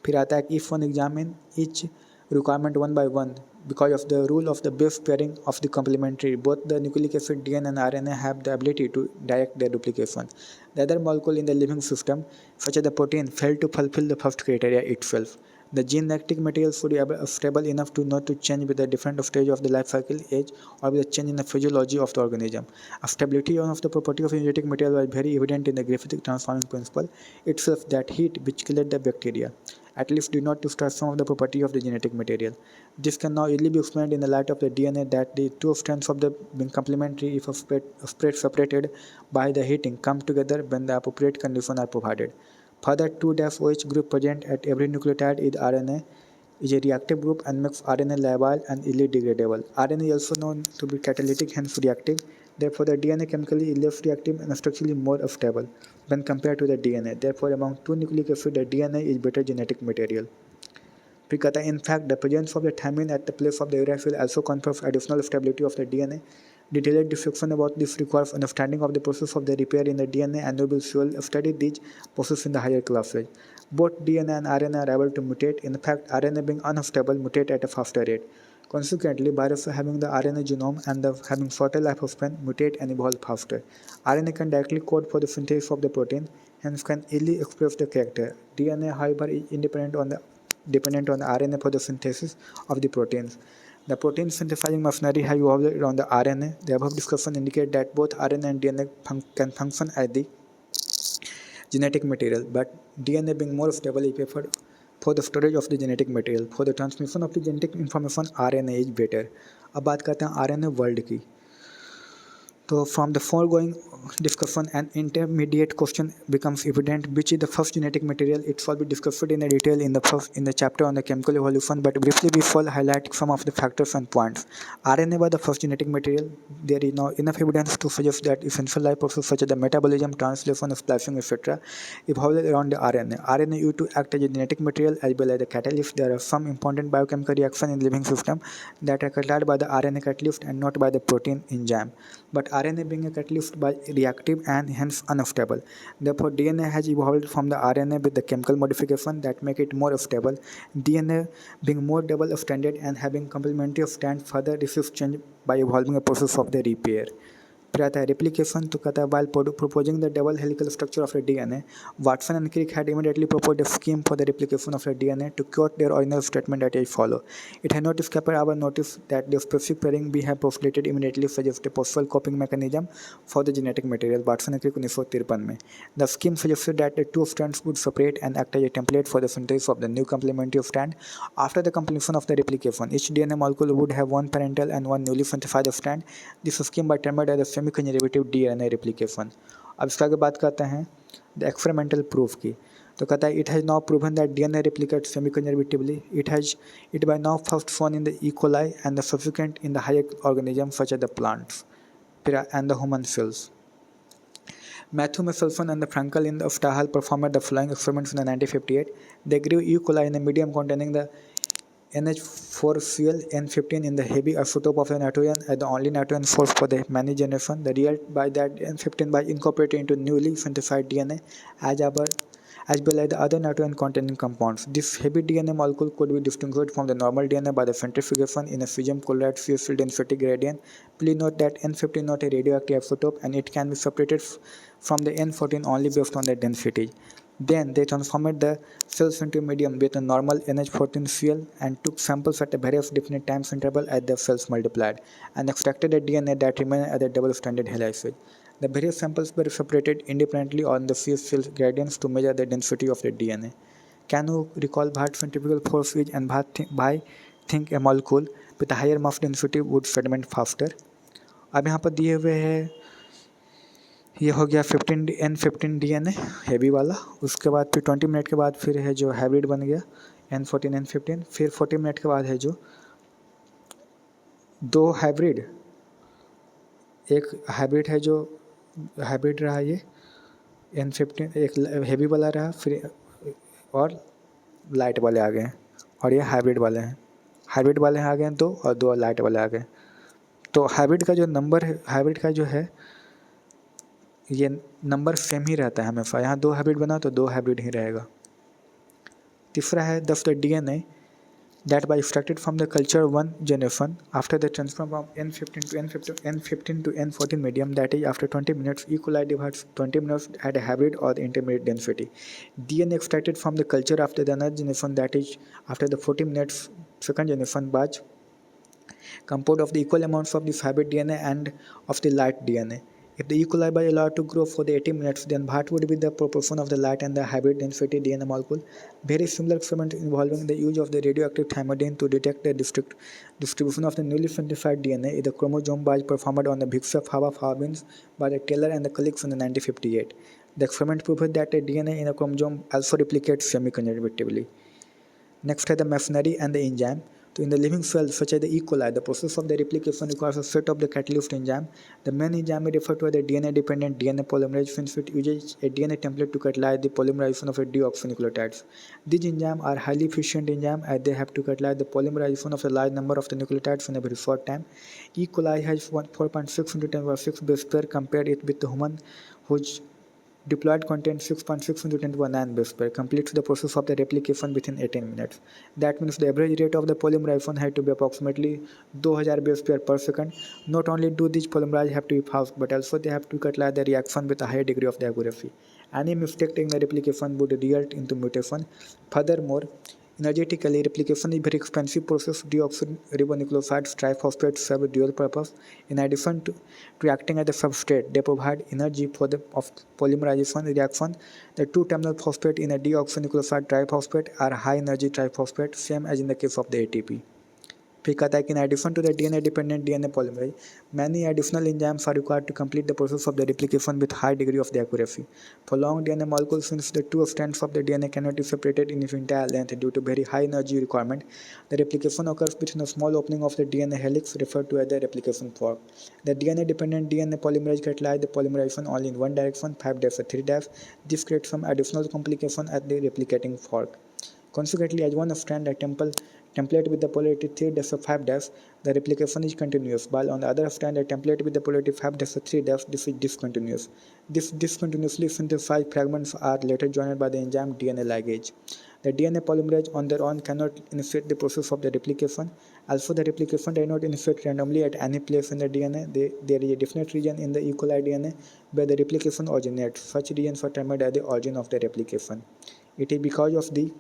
फिर आता है if one examine each requirement one by one, because of the rule of the base pairing of the complementary, both the nucleic acid DNA and RNA have the ability to direct their duplication. The other molecule in the living system, such as the protein, failed to fulfill the first criteria itself. The gene active material should be stable enough to not to change with the different stage of the life cycle age or with a change in the physiology of the organism. A stability of the property of genetic material was very evident in the Griffith transforming principle itself, that heat which killed the bacteria at least do not destroy some of the property of the genetic material. This can now easily be explained in the light of the DNA that the two strands of the being complementary if separated by the heating come together when the appropriate conditions are provided. Further, 2-OH group present at every nucleotide in RNA is a reactive group and makes RNA labile and easily degradable. RNA is also known to be catalytic, hence reactive. Therefore, the DNA chemically is less reactive and structurally more stable when compared to the DNA. Therefore, among two nucleic acids, the DNA is better genetic material. Because in fact, the presence of the thymine at the place of the uracil also confers additional stability of the DNA. Detailed description about this requires understanding of the process of the repair in the DNA, and we will study these processes in the higher classes. Both DNA and RNA are able to mutate. In fact, RNA being unstable mutate at a faster rate. Consequently, viruses having the RNA genome and having shorter lifespan mutate and evolve faster. RNA can directly code for the synthesis of the protein, hence can easily express the character. DNA, however, is dependent on the RNA for the synthesis of the proteins. The protein synthesizing machinery has evolved around the RNA. The above discussion indicates that both RNA and DNA can function as the genetic material, but DNA being more stable is preferred for the storage of the genetic material. For the transmission of the genetic information, RNA is better. अब बात करते हैं RNA world की. So from the foregoing discussion, an intermediate question becomes evident: which is the first genetic material? It shall be discussed in detail in the chapter on the chemical evolution, but briefly we shall highlight some of the factors and points. RNA was the first genetic material. There is now enough evidence to suggest that essential life processes such as the metabolism, translation, splicing, etc. evolved around the RNA. RNA used to act as a genetic material as well as the catalyst. There are some important biochemical reactions in living system that are catalyzed by the RNA catalyst and not by the protein enzyme. But RNA being a catalyst by reactive and hence unstable. Therefore, DNA has evolved from the RNA with the chemical modification that make it more stable. DNA being more double-stranded and having complementary strand further receives change by evolving a process of the repair. फिर आता है replication. तो कहता है while proposing the double helical structure of the DNA, Watson and Crick had immediately proposed a scheme for the replication of the DNA to quote their original statement that is follow. It had not escaped our notice that the specific pairing we have postulated immediately suggests a possible coping mechanism for the genetic material. Watson and Crick 1953 में. The scheme suggested that the two strands would separate and act as a template for the synthesis of the new complementary strand. After the completion of the replication, each DNA molecule would have one parental and one newly synthesized strand. This scheme was termed as a semi-conservative DNA replication. अब इसका आगे बात करते हैं the experimental proof की. तो कहता है it has now proven that DNA replicates semi-conservatively. It by now first shown in the E. coli and the subsequent in the higher organisms such as the plants and the human cells. Matthew Michelson and the Frankel in the Stahel performed the following experiments in 1958. They grew E. coli in a medium containing the NH4 fuel N15 in the heavy isotope of the nitrogen as the only nitrogen source for the many generation. The result by that N15 by incorporated into newly synthesized DNA as well as the other nitrogen containing compounds. This heavy DNA molecule could be distinguished from the normal DNA by the centrifugation in a fusion chloride fuel density gradient. Please note that N15 is not a radioactive isotope and it can be separated from the N14 only based on the density. Then they transformed the cells into a medium with a normal NH14 fuel and took samples at a various different time interval as the cells multiplied and extracted a DNA that remained at a double-stranded helices. The various samples were separated independently on the fuel gradients to measure the density of the DNA. Can you recall what centrifugal force is and why think a molecule with a higher mass density would fragment faster? अब यहाँ पर दिए हुए हैं ये हो गया 15 DNA heavy वाला. उसके बाद फिर 20 मिनट के बाद फिर है जो हाइब्रिड बन गया N15. फिर 40 मिनट के बाद है जो दो हाइब्रिड, एक हाइब्रिड है जो हाइब्रिड रहा ये N15, एक हैवी वाला रहा फिर और लाइट वाले आ गए और ये हाइब्रिड वाले हैं. हाइब्रिड वाले आ गए दो और दो लाइट वाले आ गए. तो हाइब्रिड का जो नंबर है, हाइब्रिड का जो है ये नंबर सेम ही रहता है हमेशा. यहाँ दो हाइब्रिड बना तो दो हाइब्रिड ही रहेगा. तीसरा है दस the DNA that by extracted from the culture 1 Gen F1 after the transfer from N15 to N15 to N14 medium, that is after 20 minutes, E. coli divides 20 minutes at a hybrid or the intermediate density. DNA extracted from the culture after the another Gen F1, that is after the 40 minutes second Gen F1 batch, composed of the equal amounts of the hybrid DNA and of the light DNA. If the E. coli were allowed to grow for the 80 minutes, then what would be the proportion of the light and the hybrid density DNA molecule? Very similar experiment involving the use of the radioactive thymidine to detect the distribution of the newly synthesized DNA in the chromosome was performed on the Viksha fava beans by the Taylor and the colleagues in the 1958. The experiment proved that the DNA in a chromosome also replicates semi-conservatively. Next are the machinery and the enzyme. So in the living cells such as the E. coli, the process of the replication requires a set of the catalyst enzyme. The main enzyme is referred to as the DNA-dependent DNA polymerase, since it uses a DNA template to catalyze the polymerization of a deoxynucleotides. These enzymes are highly efficient enzymes as they have to catalyze the polymerization of a large number of the nucleotides in a very short time. E. coli has 4.6 into 10 power 6 base pair, compared it with the human, whose deployed content 6.6 into 10 to the 9 base pair completes the process of the replication within 18 minutes. That means the average rate of the polymerization had to be approximately 2000 base pair per second. Not only do these polymerases have to be fast, but also they have to catalyze the reaction with a high degree of the accuracy. Any mistake in the replication would result into mutation. Furthermore, energetically, replication is a very expensive process. Deoxyribonucleosides triphosphates serve a dual purpose. In addition to acting as a substrate, they provide energy for the polymerization reaction. The two terminal phosphate in a deoxynucleoside triphosphate are high energy triphosphate, same as in the case of the ATP. फिर कहता है कि in addition to the DNA-dependent DNA polymerase, many additional enzymes are required to complete the process of the replication with high degree of the accuracy. For long DNA molecules, since the two strands of the DNA cannot be separated in its entire length due to very high energy requirement, the replication occurs between a small opening of the DNA helix referred to as the replication fork. The DNA-dependent DNA polymerase catalyzes the polymerization only in one direction, 5' 3'. This creates some additional complication at the replicating fork. Consequently, as one strand a template with the polarity 3'5', the replication is continuous, while on the other strand a template with the polarity 5'3', this is discontinuous. These discontinuously synthesized fragments are later joined by the enzyme DNA ligase. The DNA polymerase on their own cannot initiate the process of the replication. Also, the replication does not initiate randomly at any place in the DNA. There is a definite region in the E. coli DNA where the replication originates. Such regions are termed as the origin of the replication. It is because of the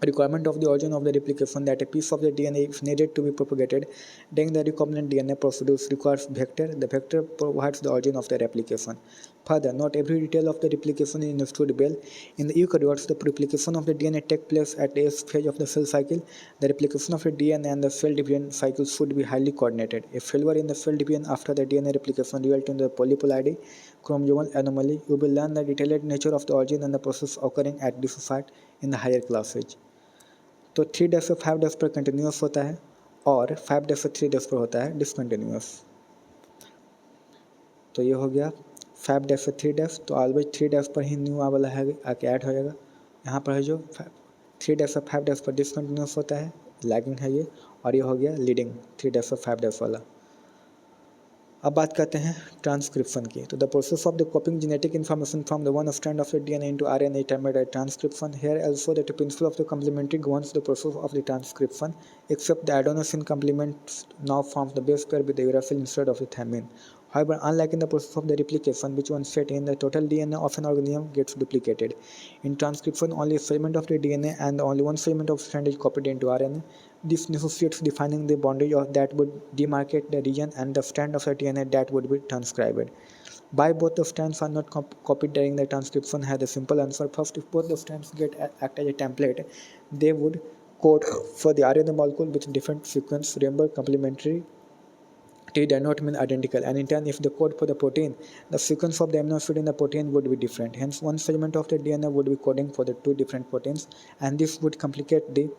requirement of the origin of the replication that a piece of the DNA is needed to be propagated. Then the recombinant DNA procedure requires vector. The vector provides the origin of the replication. Further, not every detail of the replication is understood well. In the eukaryotes, the replication of the DNA takes place at the S phase of the cell cycle. The replication of the DNA and the cell division cycle should be highly coordinated. A failure in the cell division after the DNA replication results in the polyploidy chromosomal anomaly. You will learn the detailed nature of the origin and the process occurring at this site in the higher classes. तो 3' 5' पर continuous होता है और 5' 3' पर होता है discontinuous. तो ये हो गया 5' 3'. तो ऑलवेज 3' पर ही न्यू वाला है आके ऐड हो जाएगा. यहाँ पर है जो 3' 5' पर डिसकंटिन्यूस होता है, लैगिंग है ये, और ये हो गया लीडिंग 3' 5' वाला. अब बात करते हैं ट्रांसक्रिप्शन की. तो the process of the कॉपिंग genetic information from the one strand of the DNA into RNA termed as transcription. Here also the principle of the complementary governs the process of the transcription, except the adenosine complement now forms the base pair with the uracil instead of the thymine. However, unlike in the process of the replication, which once set in, the total DNA of an organism gets duplicated. In transcription, only a segment of the DNA and only one segment of strand is copied into RNA. This necessitates defining the boundary that would demarcate the region and the strand of the DNA that would be transcribed. Why both the strands are not copied during the transcription has a simple answer. First, if both the strands act as a template, they would code for the RNA molecule with different sequence. Remember, complementary does not mean identical, and in turn, if the code for the protein, the sequence of the amino acid in the protein would be different. Hence, one segment of the DNA would be coding for the two different proteins, and this would complicate the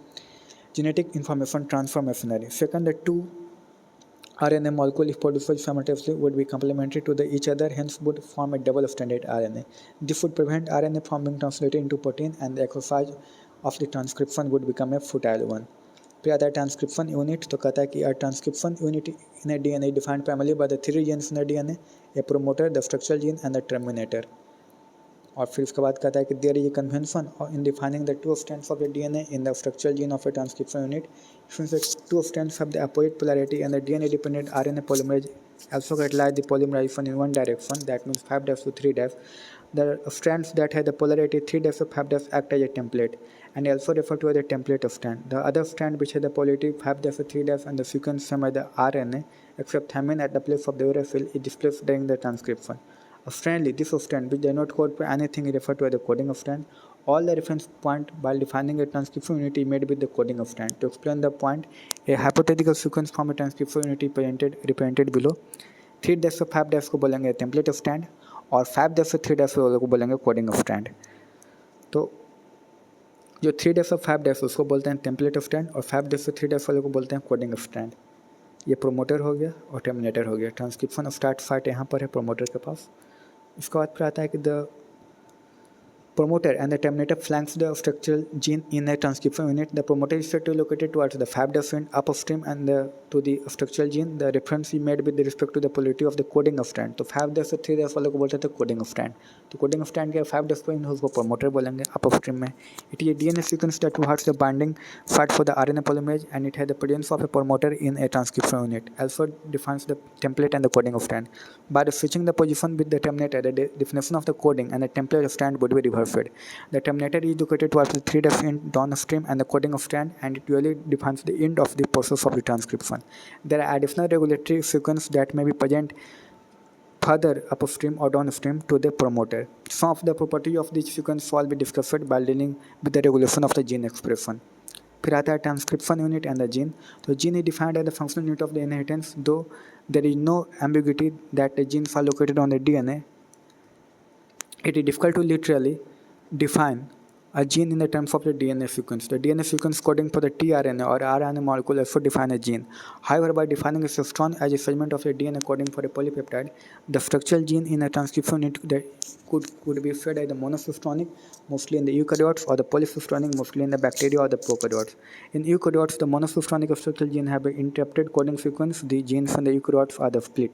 genetic information transfer machinery. Second, the two RNA molecule, if produced simultaneously, would be complementary to each other, hence would form a double-stranded RNA. This would prevent RNA from being translated into protein, and the exercise of the transcription would become a futile one. फिर आता है transcription unit. तो कहता है कि a transcription unit in a DNA defined primarily by the three genes in the DNA, a promoter, the structural gene, and the terminator. और फिर उसके बाद कहता है कि there is a convention in defining the two strands of the DNA in the structural gene of a transcription unit since the two strands have the opposite polarity and the DNA dependent RNA polymerase also catalyze the polymerization in one direction, that means 5' to 3'. The strands that have the polarity 3' to 5' act as a template and also refer to as a template strand. The other strand which has the polarity 5' to 3' and the sequence same as the RNA except thymine at the place of the uracil is displaced during the transcription. Strandly, this strand which does not code for anything is referred to as the coding strand. All the reference point while defining a transcription unit is made with the coding strand. To explain the point, a hypothetical sequence from a transcription unit is represented below. 3' से 5' को बोलेंगे template stand और 5' से 3' वाले को बोलेंगे coding stand. तो जो 3' और 5' उसको बोलते हैं टेम्पलेट स्टैंड और 5' से 3' वाले को बोलते हैं कोडिंग स्टैंड. ये प्रोमोटर हो गया और टर्मिनेटर हो गया. ट्रांसक्रिप्शन स्टार्ट साइट यहाँ पर है प्रोमोटर के पास. इसके बाद फिर आता है कि the promoter and the terminator flanks the structural gene in a transcription unit. The promoter is said to be located towards the 5' end upstream and to the structural gene. The reference is made with respect to the polarity of the coding strand. तो 5' से 3' वाले को बोलते थे coding strand. तो coding strand के 5' को उसको प्रोमोटर बोलेंगे अपस्ट्रीम में. It is a DNA sequence that provides the binding site for the RNA polymerase and it has the presence of a promoter in a transcription unit. Also defines the template and the coding strand. By switching the position with the terminator, the definition of the coding and the template strand would be reversed. The terminator is located towards the 3' end downstream and the coding strand, and it usually defines the end of the process of the transcription. There are additional regulatory sequences that may be present further upstream or downstream to the promoter. Some of the properties of this sequence will be discussed while dealing with the regulation of the gene expression. फिर आता है transcription unit and the gene. तो gene is defined as the functional unit of the inheritance, though there is no ambiguity that the genes are located on the DNA. It is difficult to literally define a gene in the terms of the DNA sequence. The DNA sequence coding for the tRNA or RNA molecule also define a gene. However, by defining a cistron as a segment of the DNA coding for a polypeptide, the structural gene in a transcription unit that could be fed as the monocistronic, mostly in the eukaryotes, or the polycistronic, mostly in the bacteria or the prokaryotes. In eukaryotes, the monocistronic structural gene have an interrupted coding sequence. The genes in the eukaryotes are the split.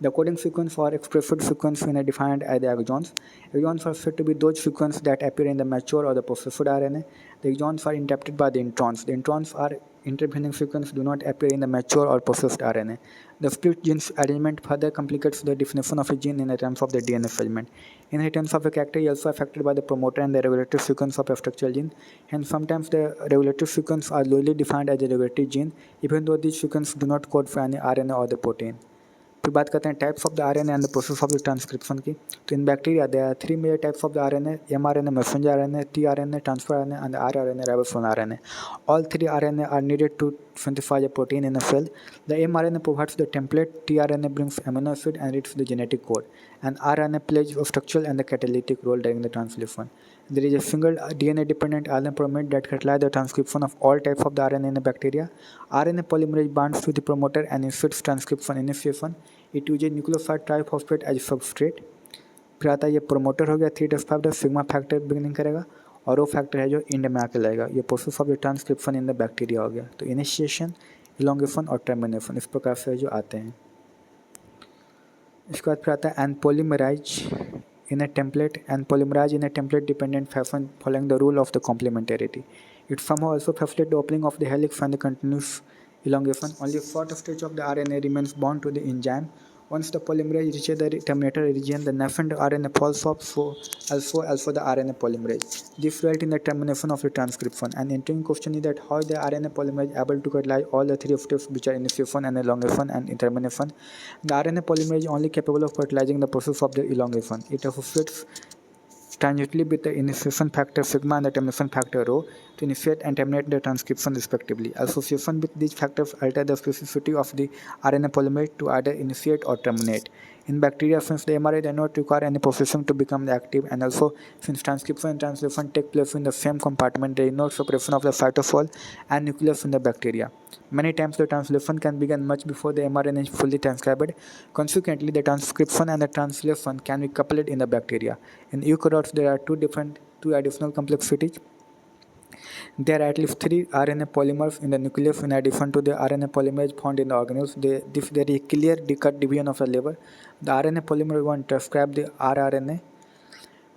The coding sequence or expressed sequence is defined as the exons. Exons are said to be those sequences that appear in the mature or the processed RNA. The exons are interrupted by the introns. The introns are intervening sequences do not appear in the mature or processed RNA. The split genes arrangement further complicates the definition of a gene in terms of the DNA segment. Inheritance of a character is also affected by the promoter and the regulatory sequence of a structural gene. Hence, sometimes the regulatory sequence are loosely defined as a regulatory gene, even though these sequences do not code for any RNA or the protein. फिर बात करते हैं types of the RNA and the process of the transcription की. तो in bacteria there are 3 major types of the RNA: mRNA, messenger RNA, tRNA, transfer RNA, and rRNA, ribosome RNA. All 3 RNA are needed to synthesize a protein in a cell. The mRNA provides the template, tRNA brings amino acid and reads the genetic code, and rRNA plays a structural and the catalytic role during the translation. There is a single DNA-dependent RNA polymerase that catalyzes the transcription of all types of the RNA in a bacteria. RNA polymerase binds to the promoter and initiates transcription initiation. It uses nucleoside triphosphate as a substrate. फिर आता है ये promoter हो गया 3'5' sigma factor beginning करेगा और वो factor है जो इंड में आके लगेगा. ये process of the transcription in the bacteria हो गया. तो इनिशिएशन, इलोंगेशन और टर्मिनेशन इस प्रकार से जो आते हैं. इसके बाद फिर आता है and polymerise in a template and polymerize in a template dependent fashion following the rule of the complementarity. It somehow also facilitates the opening of the helix and the continuous elongation. Only a short stretch of the RNA remains bound to the enzyme. Once the polymerase reaches the terminator region, the nascent RNA falls off, so also the RNA polymerase. This results in the termination of the transcription. An interesting question is that how the RNA polymerase is able to catalyze all the 3 steps which are initiation and elongation and termination. The RNA polymerase is only capable of catalyzing the process of the elongation. It associates tangentially with the initiation factor sigma and the termination factor rho to initiate and terminate the transcription respectively. Association with these factors alter the specificity of the RNA polymerase to either initiate or terminate. In bacteria, since the mRNA does not require any processing to become active, and also since transcription and translation take place in the same compartment, there is no separation of the cytosol and nucleus in the bacteria. Many times the translation can begin much before the mRNA is fully transcribed. Consequently, the transcription and the translation can be coupled in the bacteria. In eukaryotes, there are two additional complexities. There are at least 3 RNA polymers in the nucleus in addition to the RNA polymerase found in the organelles. There is a clear cut division of the label. The RNA polymer 1 transcribes the rRNA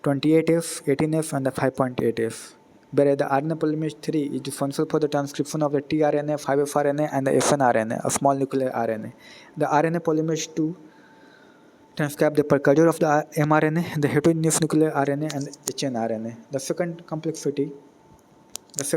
28F, 18F, and the 5.8F. Whereas the RNA polymerase 3 is responsible for the transcription of the tRNA, 5FRNA, and the FNRNA, a small nuclear RNA. The RNA polymerase 2 transcribe the precursor of the mRNA, the heterogeneous nuclear RNA, and the hnRNA. The second complexity is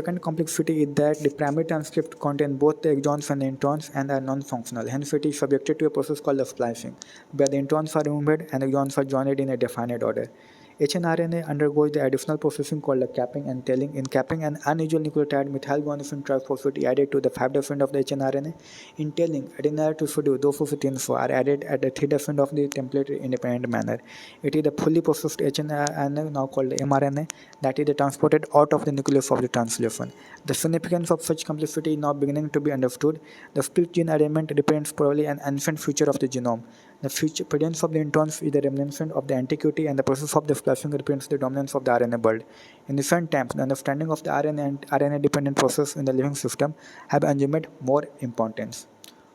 that the primary transcript contain both the exons and the introns and are non-functional. Hence, it is subjected to a process called the splicing, where the introns are removed and exons are joined in a definite order. hnRNA undergoes the additional processing called the capping and tailing. In capping, an unusual nucleotide methylguanidine triphosphate is added to the 5' end of the hnRNA. In tailing, adenine residue 2,4 are added at the 3' end of the template independent manner. It is the fully processed hnRNA, now called the mRNA, that is transported out of the nucleus of the translation. The significance of such complexity is now beginning to be understood. The split gene arrangement represents probably an ancient feature of the genome. The presence of the introns is the reminiscent of the antiquity, and the process of the splicing represents the dominance of the RNA world. In recent times, the understanding of the RNA and RNA-dependent process in the living system have assumed more importance.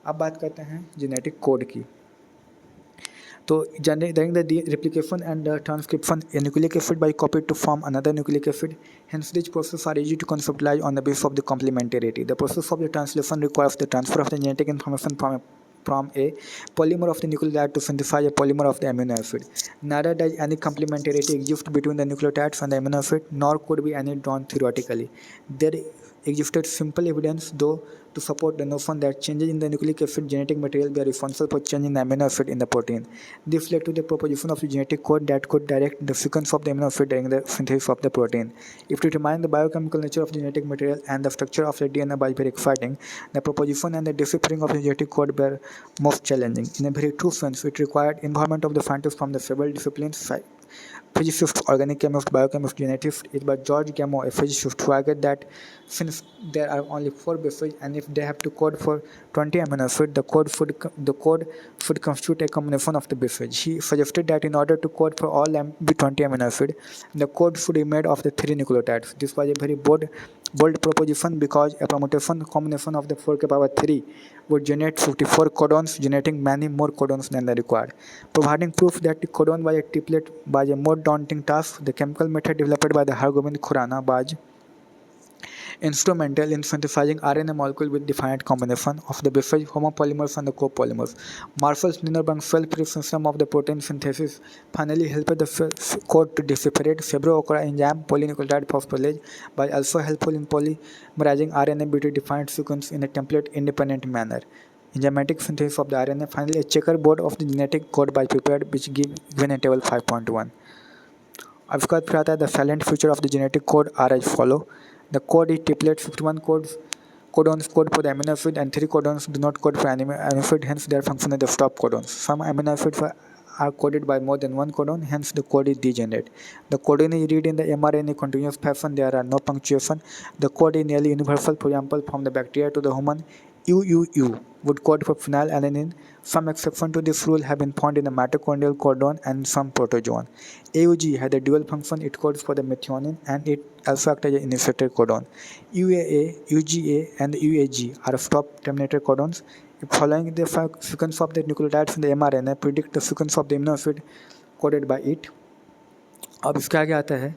अब बात करते हैं genetic code की. So during the replication and transcription, a nucleic acid by copied to form another nucleic acid. Hence, these processes are easy to conceptualize on the basis of the complementarity. The process of the translation requires the transfer of the genetic information from a polymer of the nucleotide to synthesize a polymer of the amino acid. Neither does any complementarity exist between the nucleotides and the amino acid, nor could be any drawn theoretically. There existed simple evidence, though, to support the notion that changes in the nucleic acid genetic material were responsible for changing the amino acid in the protein. This led to the proposition of the genetic code that could direct the sequence of the amino acid during the synthesis of the protein. If we determine the biochemical nature of the genetic material and the structure of the DNA by very exciting, the proposition and the deciphering of the genetic code were most challenging. In a very true sense, it required involvement of the scientists from the several disciplines: physicist, organic chemist, biochemist, geneticist. It was George Gamow, a physicist, who argued that since there are only 4 bases and if they have to code for 20 amino acids, the code should constitute a combination of the bases. He suggested that in order to code for all 20 amino acids, the code should be made of the 3 nucleotides. This was a very bold proposition because a permutation combination of the 4⁻³ would generate 54 codons, generating many more codons than the required. Providing proof that the codon was a triplet was a more daunting task. The chemical method developed by the Hargobind Khurana was instrumental in synthesizing RNA molecule with definite combination of the bases, homopolymers, and the copolymers. Marshall-Sniderbank-Feldt system of the protein synthesis finally helped the code to decipherate. Fabry-Okra enzyme polynucleotide phosphorylase was also helpful in polymerizing RNA between defined sequence in a template-independent manner. Enzymatic synthesis of the RNA. Finally, a checkerboard of the genetic code was prepared, which given in table 5.1. अब इसके बाद फिर आता है the silent feature of the genetic code are as follow. The code is triplet, 51 codons code for the amino acid and 3 codons do not code for amino acid, hence their function is the stop codons. Some amino acids are coded by more than 1 codon, hence the code is degenerate. The codon is read in the mRNA continuous fashion, there are no punctuation. The code is nearly universal, for example, from the bacteria to the human. UUU would code for phenylalanine. Some exceptions to this rule have been found in the mitochondrial codon and some protozoan. AUG had a dual function, it codes for the methionine and it also acts as an initiator codon. UAA, UGA and UAG are stop terminator codons. Following the sequence of the nucleotides in the mRNA predict the sequence of the amino acid coded by it. अब इसके आगे आता है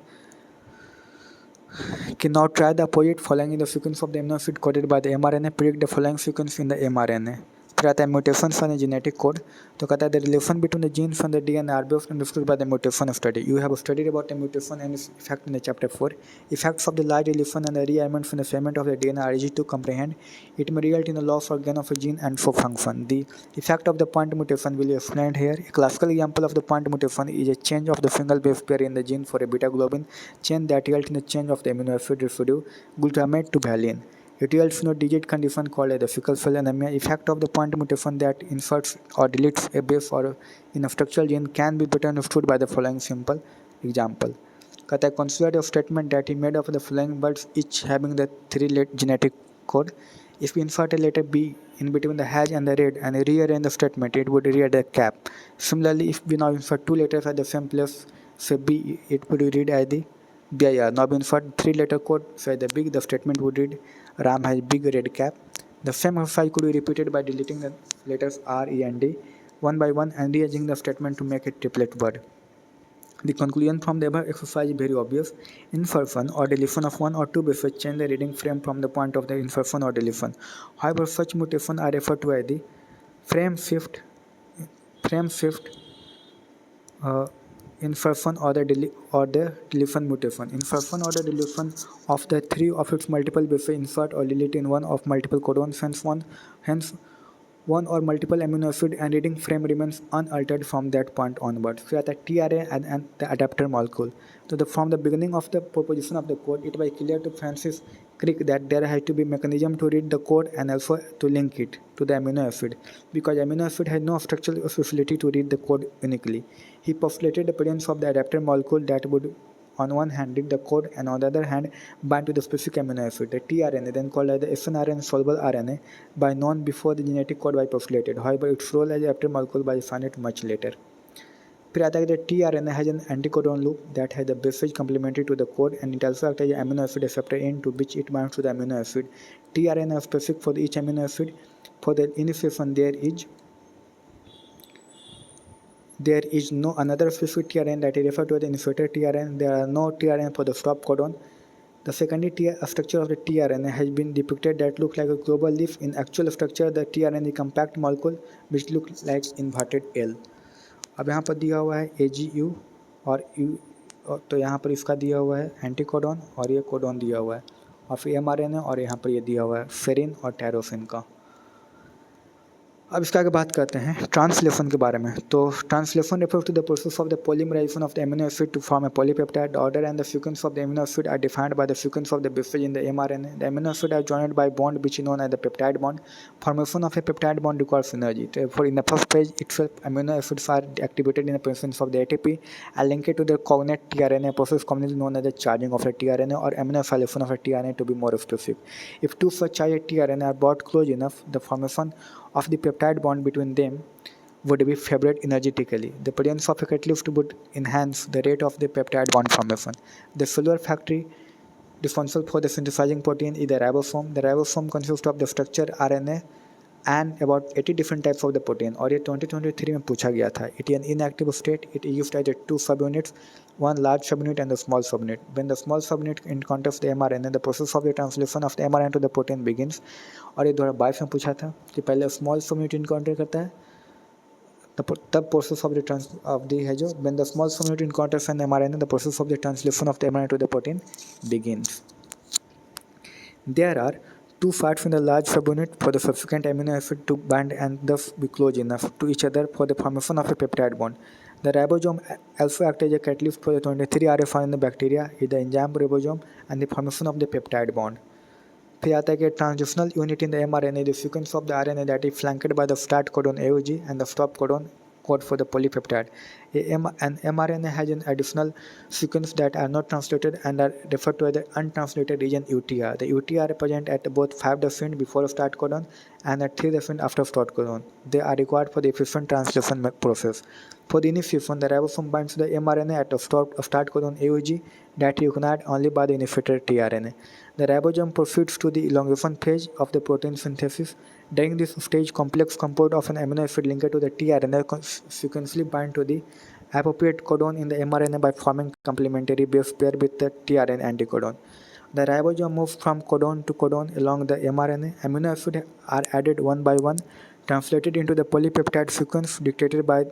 कि now try the opposite. Following the sequence of the amino acid coded by the mRNA predict the following sequence in the mRNA. फिर आता है mutations on genetic code. तो कहता है the relation between the genes and the DNA are best understood by the mutation study. You have studied about the mutation and its effect in the chapter 4. Effects of the light relation and the rearrangements in the fragment of the DNA are easy to comprehend. It may result in the loss or gain of a gene and for function. The effect of the point mutation will be explained here. A classical example of the point mutation is a change of the single base pair in the gene for a beta globin chain that results in the change of the amino acid residue glutamate to valine. It results in a digit condition called the sickle cell anemia. Effect of the point mutation that inserts or deletes a base or in a structural gene can be better understood by the following simple example. कहता है consider a statement that is made of the following words each having the 3 genetic code. If we insert a letter B in between the hash and the red and rearrange the statement, it would read a cap. Similarly, if we now insert 2 letters at the same place, say B, it would read as the BIR. Now we insert 3-letter code, say the big, the statement would read Ram has big red cap. The same exercise could be repeated by deleting the letters R, E and D one by one and rearranging the statement to make it triplet word. The conclusion from the above exercise is very obvious. Insertion or deletion of one or two bases change the reading frame from the point of the insertion or deletion. However, such mutations are referred to as the frame shift, frame shift, insertion or the deletion mutation. Insertion or the deletion of the three of its multiple bases insert or delete in one of multiple codons, hence one or multiple amino acid and reading frame remains unaltered from that point onwards. So the tRNA and the adapter molecule. So from the beginning of the proposition of the code, it was clear to Francis Crick that there has to be mechanism to read the code and also to link it to the amino acid, because amino acid has no structural facility to read the code uniquely. He postulated the presence of the adapter molecule that would on one hand read the code and on the other hand bind to the specific amino acid. The tRNA, then called as the snRNA soluble RNA, by known before the genetic code was postulated. However, its role as an adapter molecule was defined much later. फिर आता है कि tRNA has an anticodon loop that has the bases complementary to the code, and it also acts as an amino acid receptor end to which it binds to the amino acid. tRNA is specific for each amino acid. For the initiation, there is no another specific tRNA that is referred to as the initiator tRNA. There are no tRNA for the stop codon. The secondary structure of the tRNA has been depicted that looks like a global leaf. In actual structure, the tRNA is compact molecule which looks like inverted L. अब यहाँ पर दिया हुआ है AGU और U, तो यहाँ पर इसका दिया हुआ है एंटीकोडॉन और ये कोडॉन दिया हुआ है, और फिर mRNA और यहाँ पर ये दिया हुआ है सेरिन और टायरोसिन का। अब इसके आगे बात करते हैं ट्रांसलेशन के बारे में। तो translation refers to the process of the polymerization of the amino acid to form a polypeptide. The order and the sequence of the amino acid are defined by the sequence of the bases in the mRNA. The amino acid are joined by bond which is known as the peptide bond. Formation of a peptide bond requires energy. Therefore, in the first phase itself, amino acids are activated in the presence of the ATP and linked to the cognate tRNA, process commonly known as the charging of a tRNA or aminophylation of a tRNA to be more specific. If two such charged tRNA are brought close enough, the formation of the peptide bond between them would be favored energetically. The presence of a catalyst would enhance the rate of the peptide bond formation. The cellular factory responsible for the synthesizing protein is the ribosome. The ribosome consists of the structure RNA and about 80 different types of the protein, और ये 2023 में पूछा गया था. It is an inactive state. It is used as a two subunits, one large subunit and a small subunit. When the small subunit encounters the mRNA, the process of the translation of the mRNA to the protein begins. और ये 2022 में पूछा था कि पहले small subunit encounter करता है तब प्रोसेस ऑफ द है जो when the small subunit encounters an mRNA, the process of the translation of the mRNA to the protein begins. There are two parts in the large subunit for the subsequent amino acid to bind and thus be close enough to each other for the formation of a peptide bond. The ribosome also acts as a catalyst for the 23 RA found in the bacteria, is the enzyme ribosome, and the formation of the peptide bond. फिर आता है कि transitional unit in the mRNA, the sequence of the RNA that is flanked by the start codon AUG and the stop codon code for the polypeptide. An mRNA has an additional sequence that are not translated and are referred to as the untranslated region UTR. The UTR are present at both 5' before start codon and at 3' after start codon. They are required for the efficient translation process. For the initiation, the ribosome binds to the mRNA at the start codon AUG that is recognized only by the initiator tRNA. The ribosome proceeds to the elongation phase of the protein synthesis. During this stage, complex compound of an amino acid linked to the tRNA sequentially bind to the appropriate codon in the mRNA by forming complementary base pair with the tRNA anticodon. The ribosome moves from codon to codon along the mRNA. Amino acids are added one by one, translated into the polypeptide sequence dictated by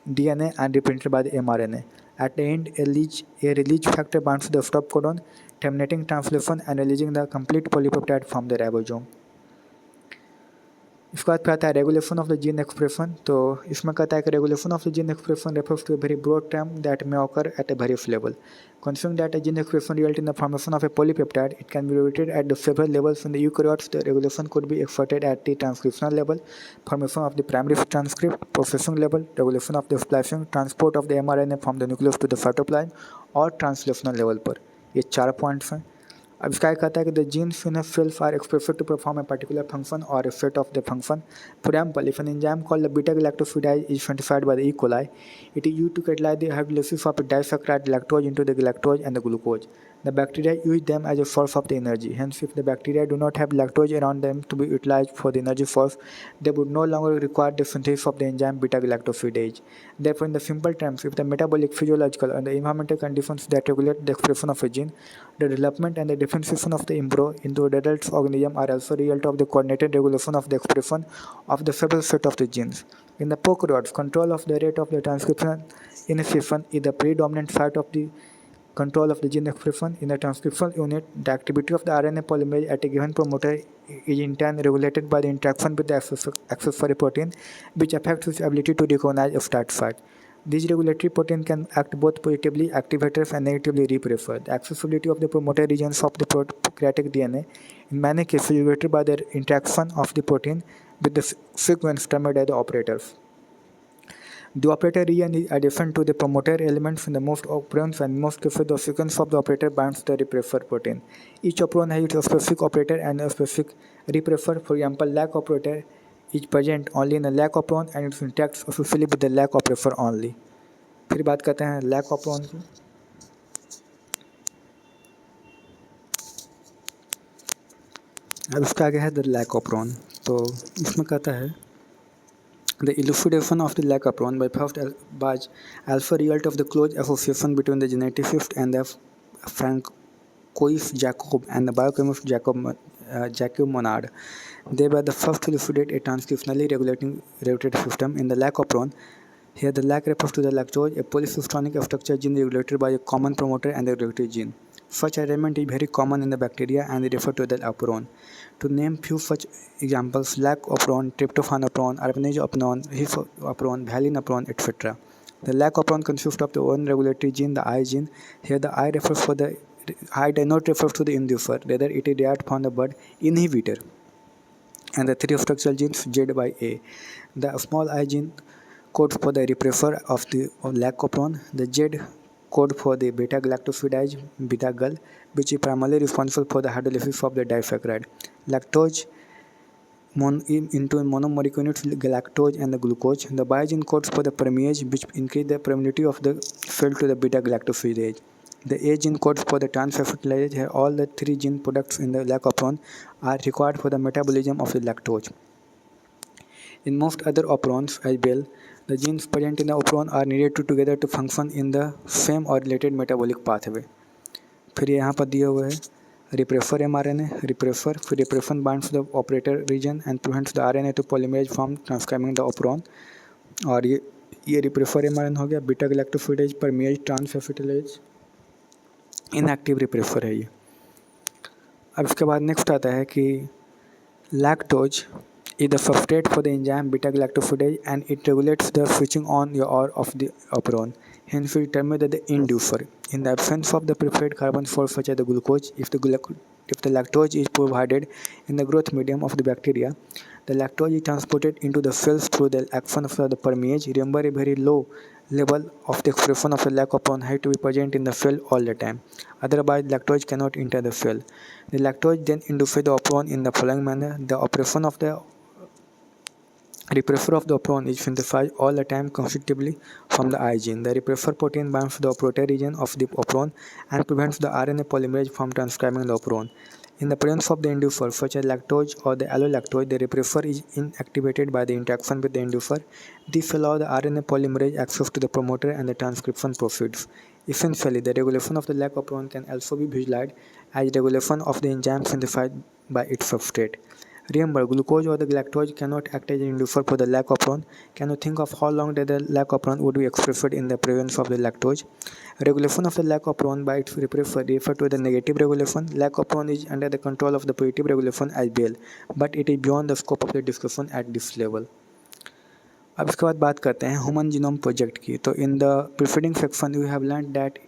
DNA and reprinted by the mRNA. At the end, a release factor binds to the stop codon, terminating translation and releasing the complete polypeptide from the ribosome. इसके बाद फिर आता है regulation of the gene expression. तो इसमें कहता है कि regulation of the gene expression refers to a very broad term that may occur at a various level. Considering that a gene expression results in the formation of a polypeptide, it can be regulated at the several levels. In the eukaryotes, the regulation could be exerted at the transcriptional level, formation of the primary transcript, processing level, regulation of the splicing, transport of the mRNA from the nucleus to the cytoplasm, और translational level पर. ये 4 points हैं. अब इसका कहता है कि the genes in cells are expressed to perform a particular function और a set of the function. For example, if an enzyme called the beta galactosidase is synthesized by the E. coli, it is used to catalyze the hydrolysis of a disaccharide lactose into the galactose and the glucose. The bacteria use them as a source of the energy. Hence, if the bacteria do not have lactose around them to be utilized for the energy source, they would no longer require the synthesis of the enzyme beta-galactosidase. Therefore, in the simple terms, if the metabolic, physiological, and the environmental conditions that regulate the expression of a gene, the development and the differentiation of the embryo into an adult organism are also a result of the coordinated regulation of the expression of the several set of the genes. In the prokaryotes, control of the rate of the transcription initiation is the predominant site of the control of the gene expression. In the transcriptional unit, the activity of the RNA polymerase at a given promoter is in turn regulated by the interaction with the accessory protein, which affects its ability to recognize a start site. These regulatory proteins can act both positively activators and negatively repressors. The accessibility of the promoter regions of the prokaryotic DNA in many cases is regulated by the interaction of the protein with the sequence termed as the operators. The operator region is adjacent to the promoter elements in the most operons, and in most cases the sequence of the operator binds the repressor protein. Each operon has its specific operator and a specific repressor. For example, LAC operator is present only in the LAC operon and it interacts officially with the LAC operator only. फिर बात करते हैं LAC operon की. अब इसका आगे है the LAC operon. तो इसमें कहता है the elucidation of the LAC operon by alpha result of the close association between the geneticist and the Francois Jacob and the biochemist Jacob Monod. They were the first to elucidate a transcriptionally regulated system in the LAC operon. Here the LAC refers to the lactose, a polycystonic structure gene regulated by a common promoter and the regulatory gene. Such arrangement is very common in the bacteria and they refer to the operon. To name few such examples, LAC operon, tryptophan operon, arabinose operon, his operon, valine operon, etc. The LAC operon consists of the one regulatory gene, the I gene. Here the I refers to the I does not refer to the inducer, rather it is derived from the word inhibitor. And the three structural genes Z by A. The small I gene codes for the repressor of the LAC operon. The Z code for the beta-galactosidase beta-gal, which is primarily responsible for the hydrolysis of the disaccharide. Lactose into monomolecular units galactose and the glucose. The biogene codes for the permease, which increase the permeability of the cell to the beta-galactosidase. The A gene codes for the transphosphorylase. Here all the three gene products in the LAC operon are required for the metabolism of the lactose. In most other operons as well, the genes present in the operon are needed together to function in the same or related metabolic pathway. फिर यहाँ पर दिया हुआ है repressor mRNA, repressor, फिर repression binds the operator region and prevents the RNA to polymerase from transcribing the operon. और ये repressor mRNA हो गया. Beta galactosidase permease transphosphorylase inactive repressor है ये. अब इसके बाद नेक्स्ट आता है कि lactose is the substrate for the enzyme beta-galactosidase and it regulates the switching on or off the operon. Hence, we determine that the inducer. In the absence of the preferred carbon source such as the glucose, if the lactose is provided in the growth medium of the bacteria, the lactose is transported into the cells through the action of the permease. Remember, a very low level of the expression of the LAC operon has to be present in the cell all the time. Otherwise, lactose cannot enter the cell. The lactose then induces the operon in the following manner. The operation of the repressor of the operon is synthesized all the time constitutively from the I gene. The repressor protein binds to the operator region of the operon and prevents the RNA polymerase from transcribing the operon. In the presence of the inducer, such as lactose or the allolactose, the repressor is inactivated by the interaction with the inducer. This allows the RNA polymerase access to the promoter and the transcription proceeds. Essentially, the regulation of the LAC operon can also be visualized as regulation of the enzyme synthesized by its substrate. Remember, glucose or the galactose cannot act as an inducer for the LAC operon. Can you think of how long that the LAC operon would be expressed in the presence of the lactose? Regulation of the LAC operon by its repressor refer to the negative regulation. LAC operon is under the control of the positive regulation as well, but it is beyond the scope of the discussion at this level. अब इसके बाद बात करते हैं human genome project की. तो in the preceding section we have learn that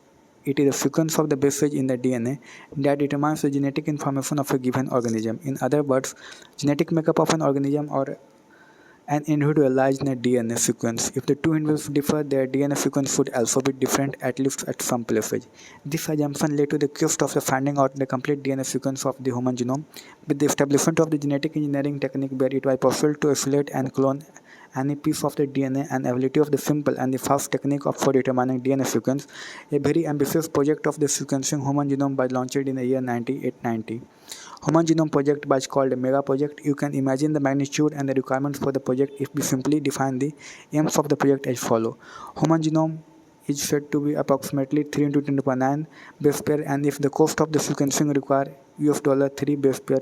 it is the sequence of the base pairs in the DNA that determines the genetic information of a given organism. In other words, genetic makeup of an organism or an individual lies in a DNA sequence. If the two individuals differ, their DNA sequence should also be different, at least at some places. This assumption led to the quest of the finding out the complete DNA sequence of the human genome. With the establishment of the genetic engineering technique where it was possible to isolate and clone any piece of the DNA and ability of the simple and the fast technique for determining DNA sequence. A very ambitious project of the sequencing human genome was launched in the year 1990. Human Genome Project was called a mega project. You can imagine the magnitude and the requirements for the project if we simply define the aims of the project as follow. Human genome is said to be approximately 3 into 10 to the power 9 base pair, and if the cost of the sequencing require $3 base pair,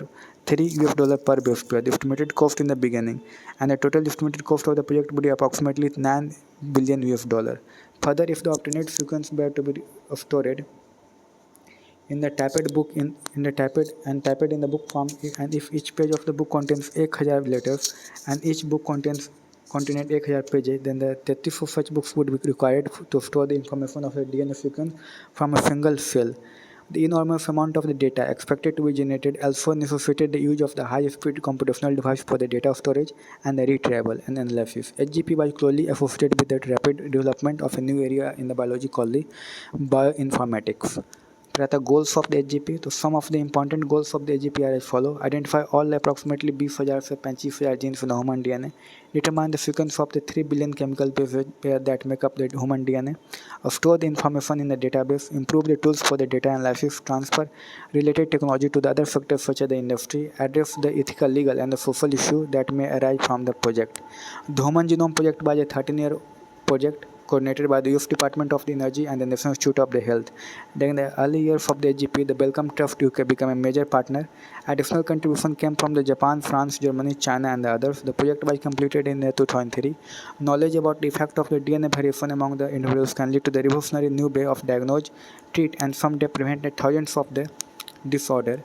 $3 per base pair, the estimated cost in the beginning, and the total estimated cost of the project would be approximately $9 billion. Further, if the alternate sequence were to be stored in the typed book in the typed in the book form, and if each page of the book contains 1000 letters and each book contained 1000 pages, then the 34 such books would be required to store the information of the DNA sequence from a single cell. The enormous amount of the data expected to be generated also necessitated the use of the high-speed computational device for the data storage and the retrieval and analysis. HGP was closely associated with the rapid development of a new area in the biology called the bioinformatics. What are the goals of the HGP? So some of the important goals of the HGP are as follow. Identify all approximately 20,000 से 25,000 genes in the human DNA. Determine the sequence of the 3 billion chemical pairs that make up the human DNA. Store the information in the database. Improve the tools for the data analysis. Transfer related technology to the other sectors such as the industry. Address the ethical, legal and the social issue that may arise from the project. The Human Genome Project was a 13-year project coordinated by the US Department of the Energy and the National Institute of the Health. During the early years of the HGP, the Wellcome Trust UK became a major partner. Additional contribution came from the Japan, France, Germany, China and the others. The project was completed in 2003. Knowledge about the effect of the DNA variation among the individuals can lead to the revolutionary new way of diagnose, treat and someday prevent the thousands of the disorder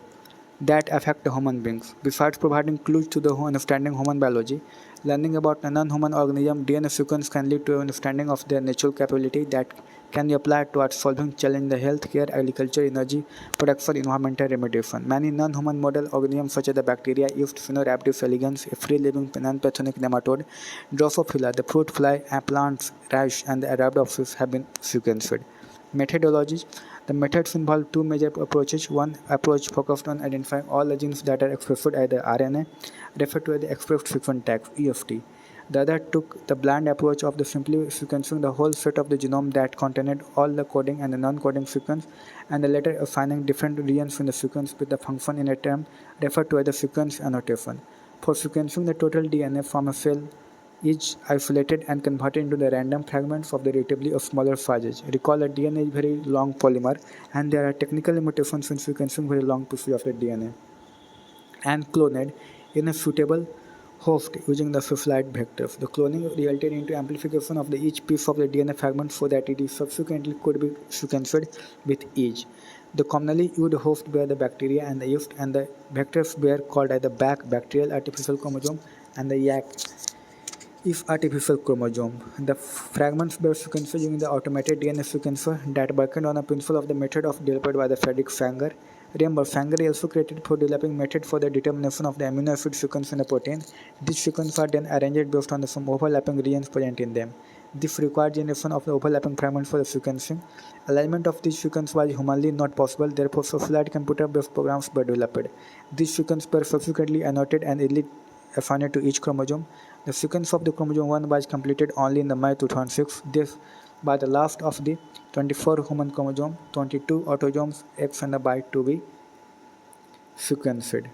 that affect the human beings. Besides providing clues to the understanding human biology, learning about a non-human organism DNA sequence can lead to an understanding of their natural capability that can be applied towards solving challenges in the healthcare, agriculture, energy production, environmental remediation. Many non-human model organisms such as the bacteria, yeast, Phaenorhabdis elegans, a free-living non-pathogenic nematode, Drosophila, the fruit fly, plants, rash, and the Arabidopsis have been sequenced. Methodologies. The methods involve two major approaches. One approach focused on identifying all the genes that are expressed as the RNA, referred to as the expressed sequence tags (EFT). The other took the bland approach of the simply sequencing the whole set of the genome that contained all the coding and the non-coding sequence, and the latter assigning different regions in the sequence with the function in a term referred to as the sequence annotation. For sequencing the total DNA from a cell is isolated and converted into the random fragments of the relatively smaller sizes. Recall that DNA is very long polymer and there are technical limitations in sequencing very long pieces of the DNA and cloned in a suitable host using the specialized vectors. The cloning resulted into amplification of each piece of the DNA fragment so that it is subsequently could be sequenced with ease. The commonly used host were the bacteria and the yeast, and the vectors were called as the BAC, bacterial artificial chromosome, and the YAC, if artificial chromosome. The fragments were sequenced using the automated DNA sequencer that worked on a principle of the method of developed by the Frederick Sanger. Remember, Sanger also created for developing method for the determination of the amino acid sequence in a protein. These sequences are then arranged based on the some overlapping regions present in them. This required generation of the overlapping fragments for the sequencing. Alignment of these sequences was humanly not possible, therefore specialized computer-based programs were developed. These sequences were subsequently annotated and assigned to each chromosome. The sequence of the chromosome 1 was completed only in the May 2006. This by the last of the 24 human chromosomes, 22 autosomes X and Y to be sequenced.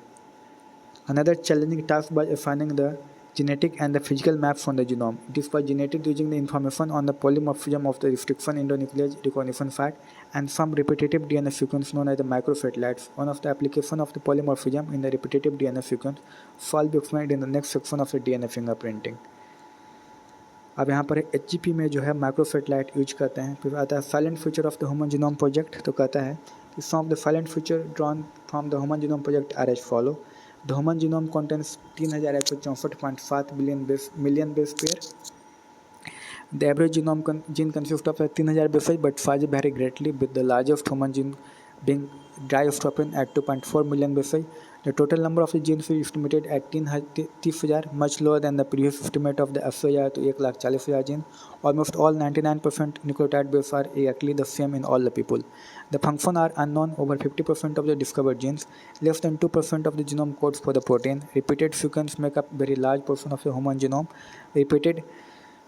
Another challenging task was assigning the genetic and the physical maps on the genome. This was generated using the information on the polymorphism of the restriction endonuclease recognition site and some repetitive DNA sequence known as the microsatellites. One of the applications of the polymorphism in the repetitive DNA sequence shall be explained in the next section of the DNA fingerprinting. अब यहाँ पर HGP में जो है microsatellite use करते हैं. फिर आता है silent feature of the human genome project. तो कहता है कि some of the silent feature drawn from the human genome project are as follow. The human genome contains 3164.7 million base pair. The average gene consists of 3000 bases but size vary greatly, with the largest human gene being dystrophin at 2.4 million bases. The total number of the genes is estimated at 30,000, much lower than the previous estimate of the 80,000 to 1,40,000 genes. Almost all 99% nucleotide bases are exactly the same in all the people. The function are unknown. Over 50% of the discovered genes, less than 2% of the genome codes for the protein. Repeated sequence make up very large portion of the human genome. Repeated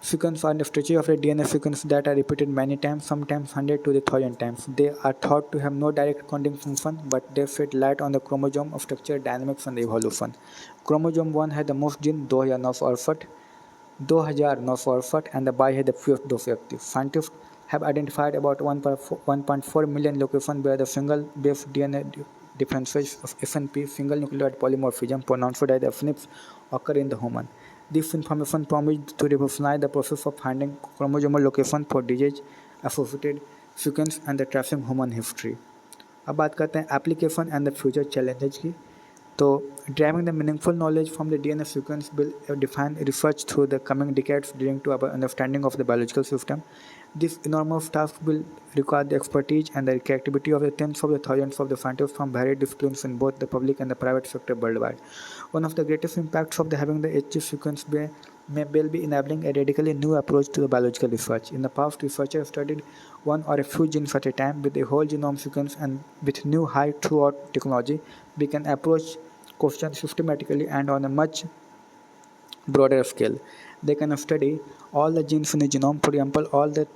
sequence are the stretches of the DNA sequence that are repeated many times, sometimes 100 to the 1000 times. They are thought to have no direct coding function, but they shed light on the chromosome of structure, dynamics, and evolution. Chromosome 1 has the most genes, 2068, and the Y has the fewest 280. Scientists have identified about 1.4 million locations where the single base DNA differences of SNP, single nucleotide polymorphism, pronounced as the SNPs, occur in the human. This information promised to revolutionize the process of finding chromosomal location for disease associated sequence and the tracing human history. अब बात करते हैं application and the future challenges की. तो driving the meaningful knowledge from the DNA sequence will define research through the coming decades leading to our understanding of the biological system. This enormous task will require the expertise and the creativity of the tens of the thousands of the scientists from varied disciplines in both the public and the private sector worldwide. One of the greatest impacts of having the HG sequence may well be enabling a radically new approach to the biological research. In the past, researchers studied one or a few genes at a time. With a whole genome sequence and with new high throughput technology, we can approach questions systematically and on a much broader scale. They can study all the genes in the genome, for example, all the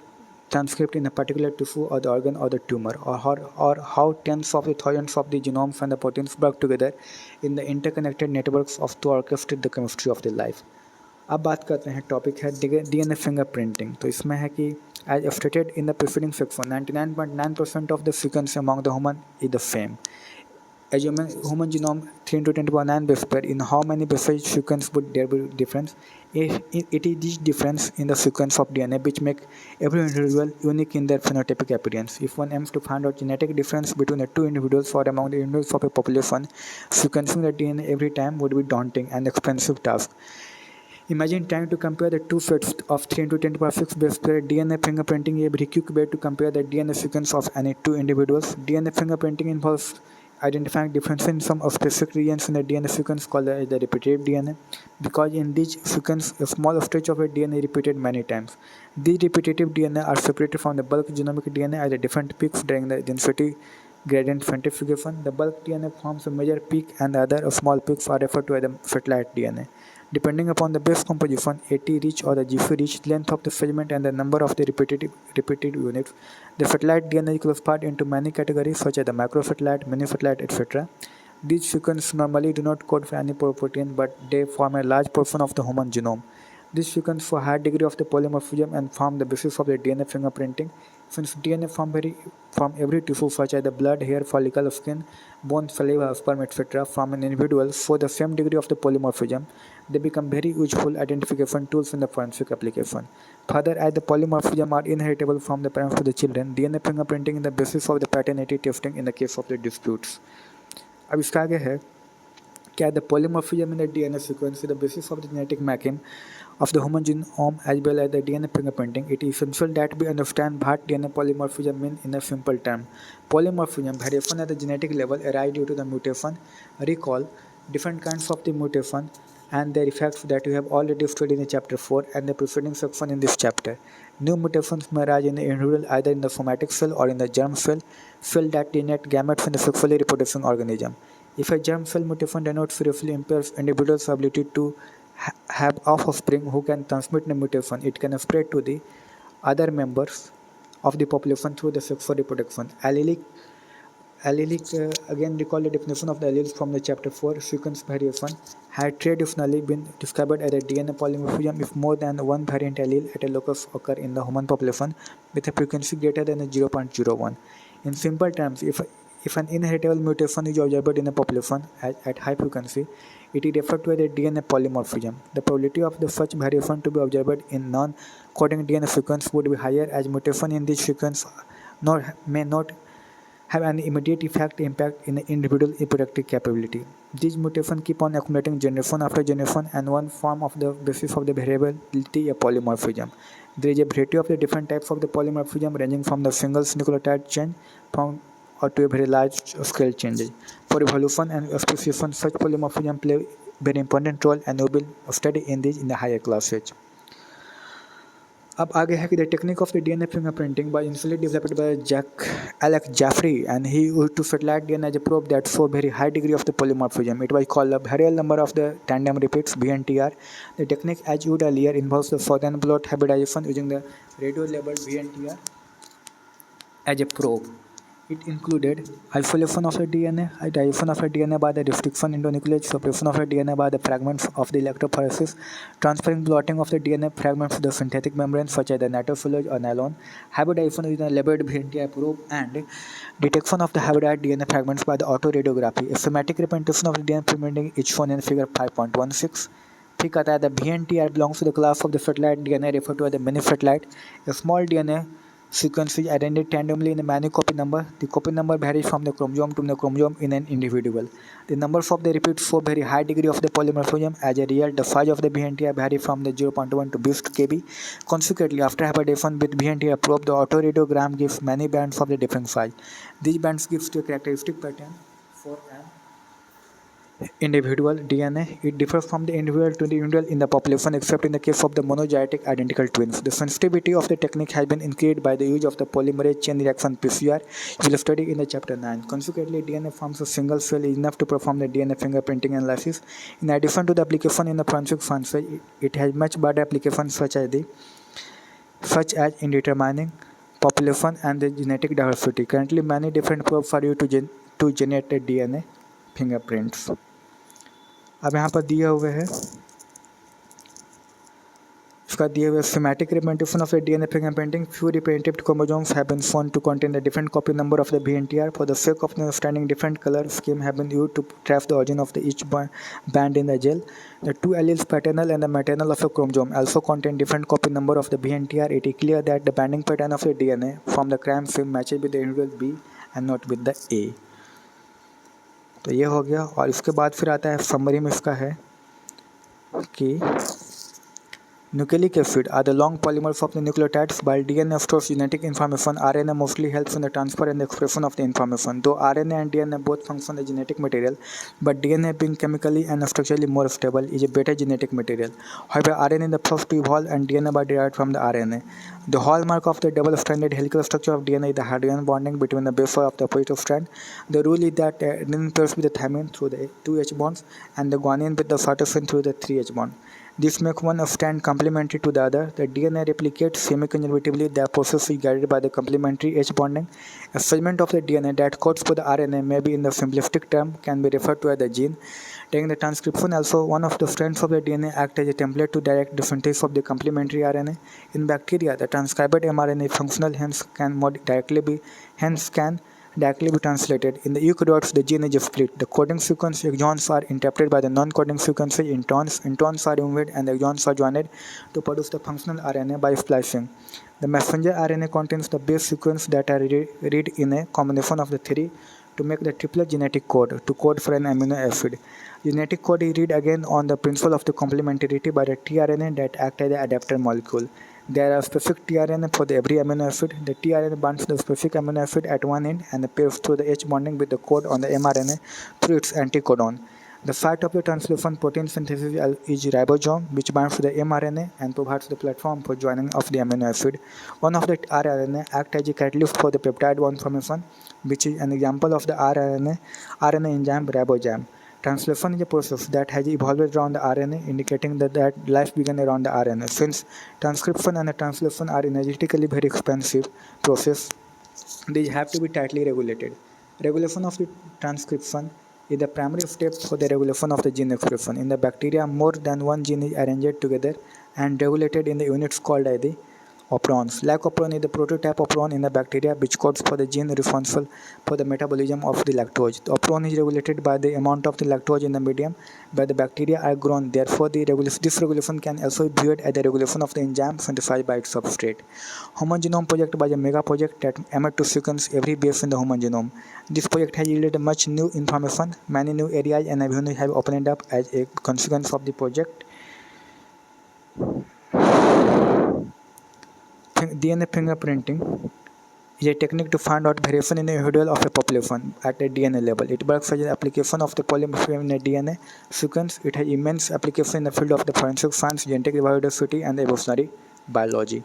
transcript in a particular tissue or the organ or the tumor, or how tens of the thousands of the genomes and the proteins work together in the interconnected networks of to orchestrate the chemistry of the life. अब बात करते हैं topic है DNA fingerprinting. तो इसमें है कि as stated in the preceding section 99.9% of the sequence among the human is the same. As human genome 3 into 10 to the power 9 base pair, in how many base sequence would there be difference? It is this difference in the sequence of DNA which make every individual unique in their phenotypic appearance. If one aims to find out genetic difference between the two individuals or among the individuals of a population, sequencing the DNA every time would be daunting and expensive task. Imagine trying to compare the two sets of 3 into 10 to the power 6 base pair. DNA fingerprinting is a very quick way to compare the DNA sequence of any two individuals. DNA fingerprinting involves identifying differences in some specific regions in the DNA sequence called the repetitive DNA, because in this sequence a small stretch of a DNA is repeated many times. These repetitive DNA are separated from the bulk genomic DNA at the different peaks during the density gradient quantification. The bulk DNA forms a major peak and the other small peaks are referred to as the satellite DNA. Depending upon the base composition, AT reach or the GC reach, length of the segment and the number of the repeated units, the satellite DNA is classified into many categories such as the microsatellite, minisatellite, etc. These sequences normally do not code for any protein, but they form a large portion of the human genome. This sequence for high degree of the polymorphism and form the basis of the DNA fingerprinting. Since DNA from every tissue such as the blood, hair, follicle, skin, bone, saliva, sperm, etc. from an individual for the same degree of the polymorphism, they become very useful identification tools in the forensic application. Further, as the polymorphism are inheritable from the parents to the children, DNA fingerprinting is the basis of the paternity testing in the case of the disputes. अब इसका आगे है क्या the polymorphism in the DNA sequence is the basis of the genetic mapping of the human genome as well as the DNA fingerprinting. It is essential that we understand what DNA polymorphism means in a simple term. Polymorphism, variation at the genetic level, arise due to the mutation. Recall different kinds of the mutation and their effects that we have already studied in chapter 4 and the preceding section in this chapter. New mutations may arise in the individual either in the somatic cell or in the germ cell that denote gametes in the sexually reproducing organism. If a germ cell mutation denotes seriously impairs individual's ability to have offspring who can transmit the mutation, it can spread to the other members of the population through the sexual reproduction. Again recall the definition of the alleles from the chapter 4. Sequence variation had traditionally been described as a DNA polymorphism if more than one variant allele at a locus occur in the human population with a frequency greater than 0.01. In simple terms, if an inheritable mutation is observed in a population at high frequency, it is referred to as a DNA polymorphism. The probability of the such variation to be observed in non-coding DNA sequence would be higher as mutation in this sequence may not have an immediate impact in the individual reproductive capability. These mutations keep on accumulating generation after generation, and one form of the basis of the variability is polymorphism. There is a variety of the different types of the polymorphism ranging from the single nucleotide change or to a very large scale changes. For evolution and speciation, such polymorphism play very important role and we will study in this in the higher classes. अब आगे है कि the technique of the DNA fingerprinting by initially developed by Alex Jeffrey and he used to fertilize DNA as a probe that show very high degree of the polymorphism. It was called a very number of the tandem repeats VNTR. The technique as used earlier involves the southern blot hybridization using the radio labeled VNTR as a probe. It included isolation of the DNA, hybridization of the DNA by the restriction into nucleus, suppression of the DNA by the fragments of the electrophoresis, transferring blotting of the DNA fragments to the synthetic membrane such as the nitrocellulose or nylon, hybridization with the labeled VNTI probe, and detection of the hybridized DNA fragments by the autoradiography. A schematic representation of the DNA fragmenting is shown in figure 5.16. फिर कहता है the VNTR belongs to the class of the fertilized DNA referred to as the many fertilized. A small DNA sequence is arranged randomly in a many copy number. The copy number varies from the chromosome to the chromosome in an individual. The numbers of the repeats show very high degree of the polymorphism. As a result, the size of the VNTR vary from the 0.1 to bis kb. Consequently, after hybridization with VNTR probe, the autoradiogram gives many bands of the different size. These bands gives a characteristic pattern for an individual DNA. It differs from the individual to the individual in the population except in the case of the monozygotic identical twins. The sensitivity of the technique has been increased by the use of the polymerase chain reaction PCR. We will study in the chapter 9. Consequently, DNA forms a single cell is enough to perform the DNA fingerprinting analysis. In addition to the application in the forensic science, it has much broader applications such as in determining population and the genetic diversity. Currently, many different probes are used to generate the DNA fingerprints. अब यहाँ पर दिए हुए है इसका दिए हुए schematic representation of the DNA fingerprinting. Few representative chromosomes have been shown to contain the different copy number of the VNTR. For the sake of understanding, different color scheme have been used to trace the origin of each band in the gel. The two alleles, paternal and the maternal of a chromosome, also contain different copy number of the VNTR. It is clear that the binding pattern of the DNA from the cram film matches with the individual B and not with the A. तो ये हो गया और इसके बाद फिर आता है समरी में इसका है कि Nucleic acid are the long polymers of the nucleotides, while DNA stores genetic information. RNA mostly helps in the transfer and the expression of the information. Though RNA and DNA both function as genetic material, but DNA being chemically and structurally more stable is a better genetic material. However, RNA is the first to evolve and DNA was derived from the RNA. The hallmark of the double-stranded helical structure of DNA is the hydrogen bonding between the base of the opposite strand. The rule is that adenine pairs with the thymine through the 2H bonds and the guanine with the cytosine through the 3H bond. This makes one strand complementary to the other. The DNA replicates semi-conservatively. The process is guided by the complementary H bonding. A segment of the DNA that codes for the RNA, maybe in the simplistic term, can be referred to as the gene. During the transcription, also, one of the strands of the DNA acts as a template to direct the synthesis of the complementary RNA. In bacteria, the transcribed mRNA is functional, hence can directly be translated. In the eukaryotes, the gene is split. The coding sequence exons are interpreted by the non-coding sequences intons. Intons are removed and the exons are joined to produce the functional RNA by splicing. The messenger RNA contains the base sequence that are read in a combination of the three to make the triplet genetic code to code for an amino acid. Genetic code is read again on the principle of the complementarity by the tRNA that act as the adapter molecule. There are specific tRNA for every amino acid. The tRNA binds the specific amino acid at one end and pairs through the H bonding with the code on the mRNA through its anticodon. The site of the translation protein synthesis is ribosome, which binds to the mRNA and provides the platform for joining of the amino acid. One of the rRNA acts as a catalyst for the peptide bond formation, which is an example of the RNA enzyme ribosome. Translation is a process that has evolved around the RNA, indicating that life began around the RNA. Since transcription and translation are energetically very expensive process, these have to be tightly regulated. Regulation of the transcription is the primary step for the regulation of the gene expression. In the bacteria, more than one gene is arranged together and regulated in the units called as the operons. Lac operon is the prototype operon in the bacteria which codes for the gene responsible for the metabolism of the lactose. The operon is regulated by the amount of the lactose in the medium where the bacteria are grown. Therefore, this regulation can also be viewed as the regulation of the enzyme synthesized by its substrate. Human Genome Project was a mega project that aimed to sequence every base in the human genome. This project has yielded much new information. Many new areas and avenues have opened up as a consequence of the project. DNA fingerprinting is a technique to find out variation in the individual of a population at a DNA level. It works as an application of the polymorphism in a DNA sequence. It has immense application in the field of the forensic science, genetic biodiversity, and evolutionary biology.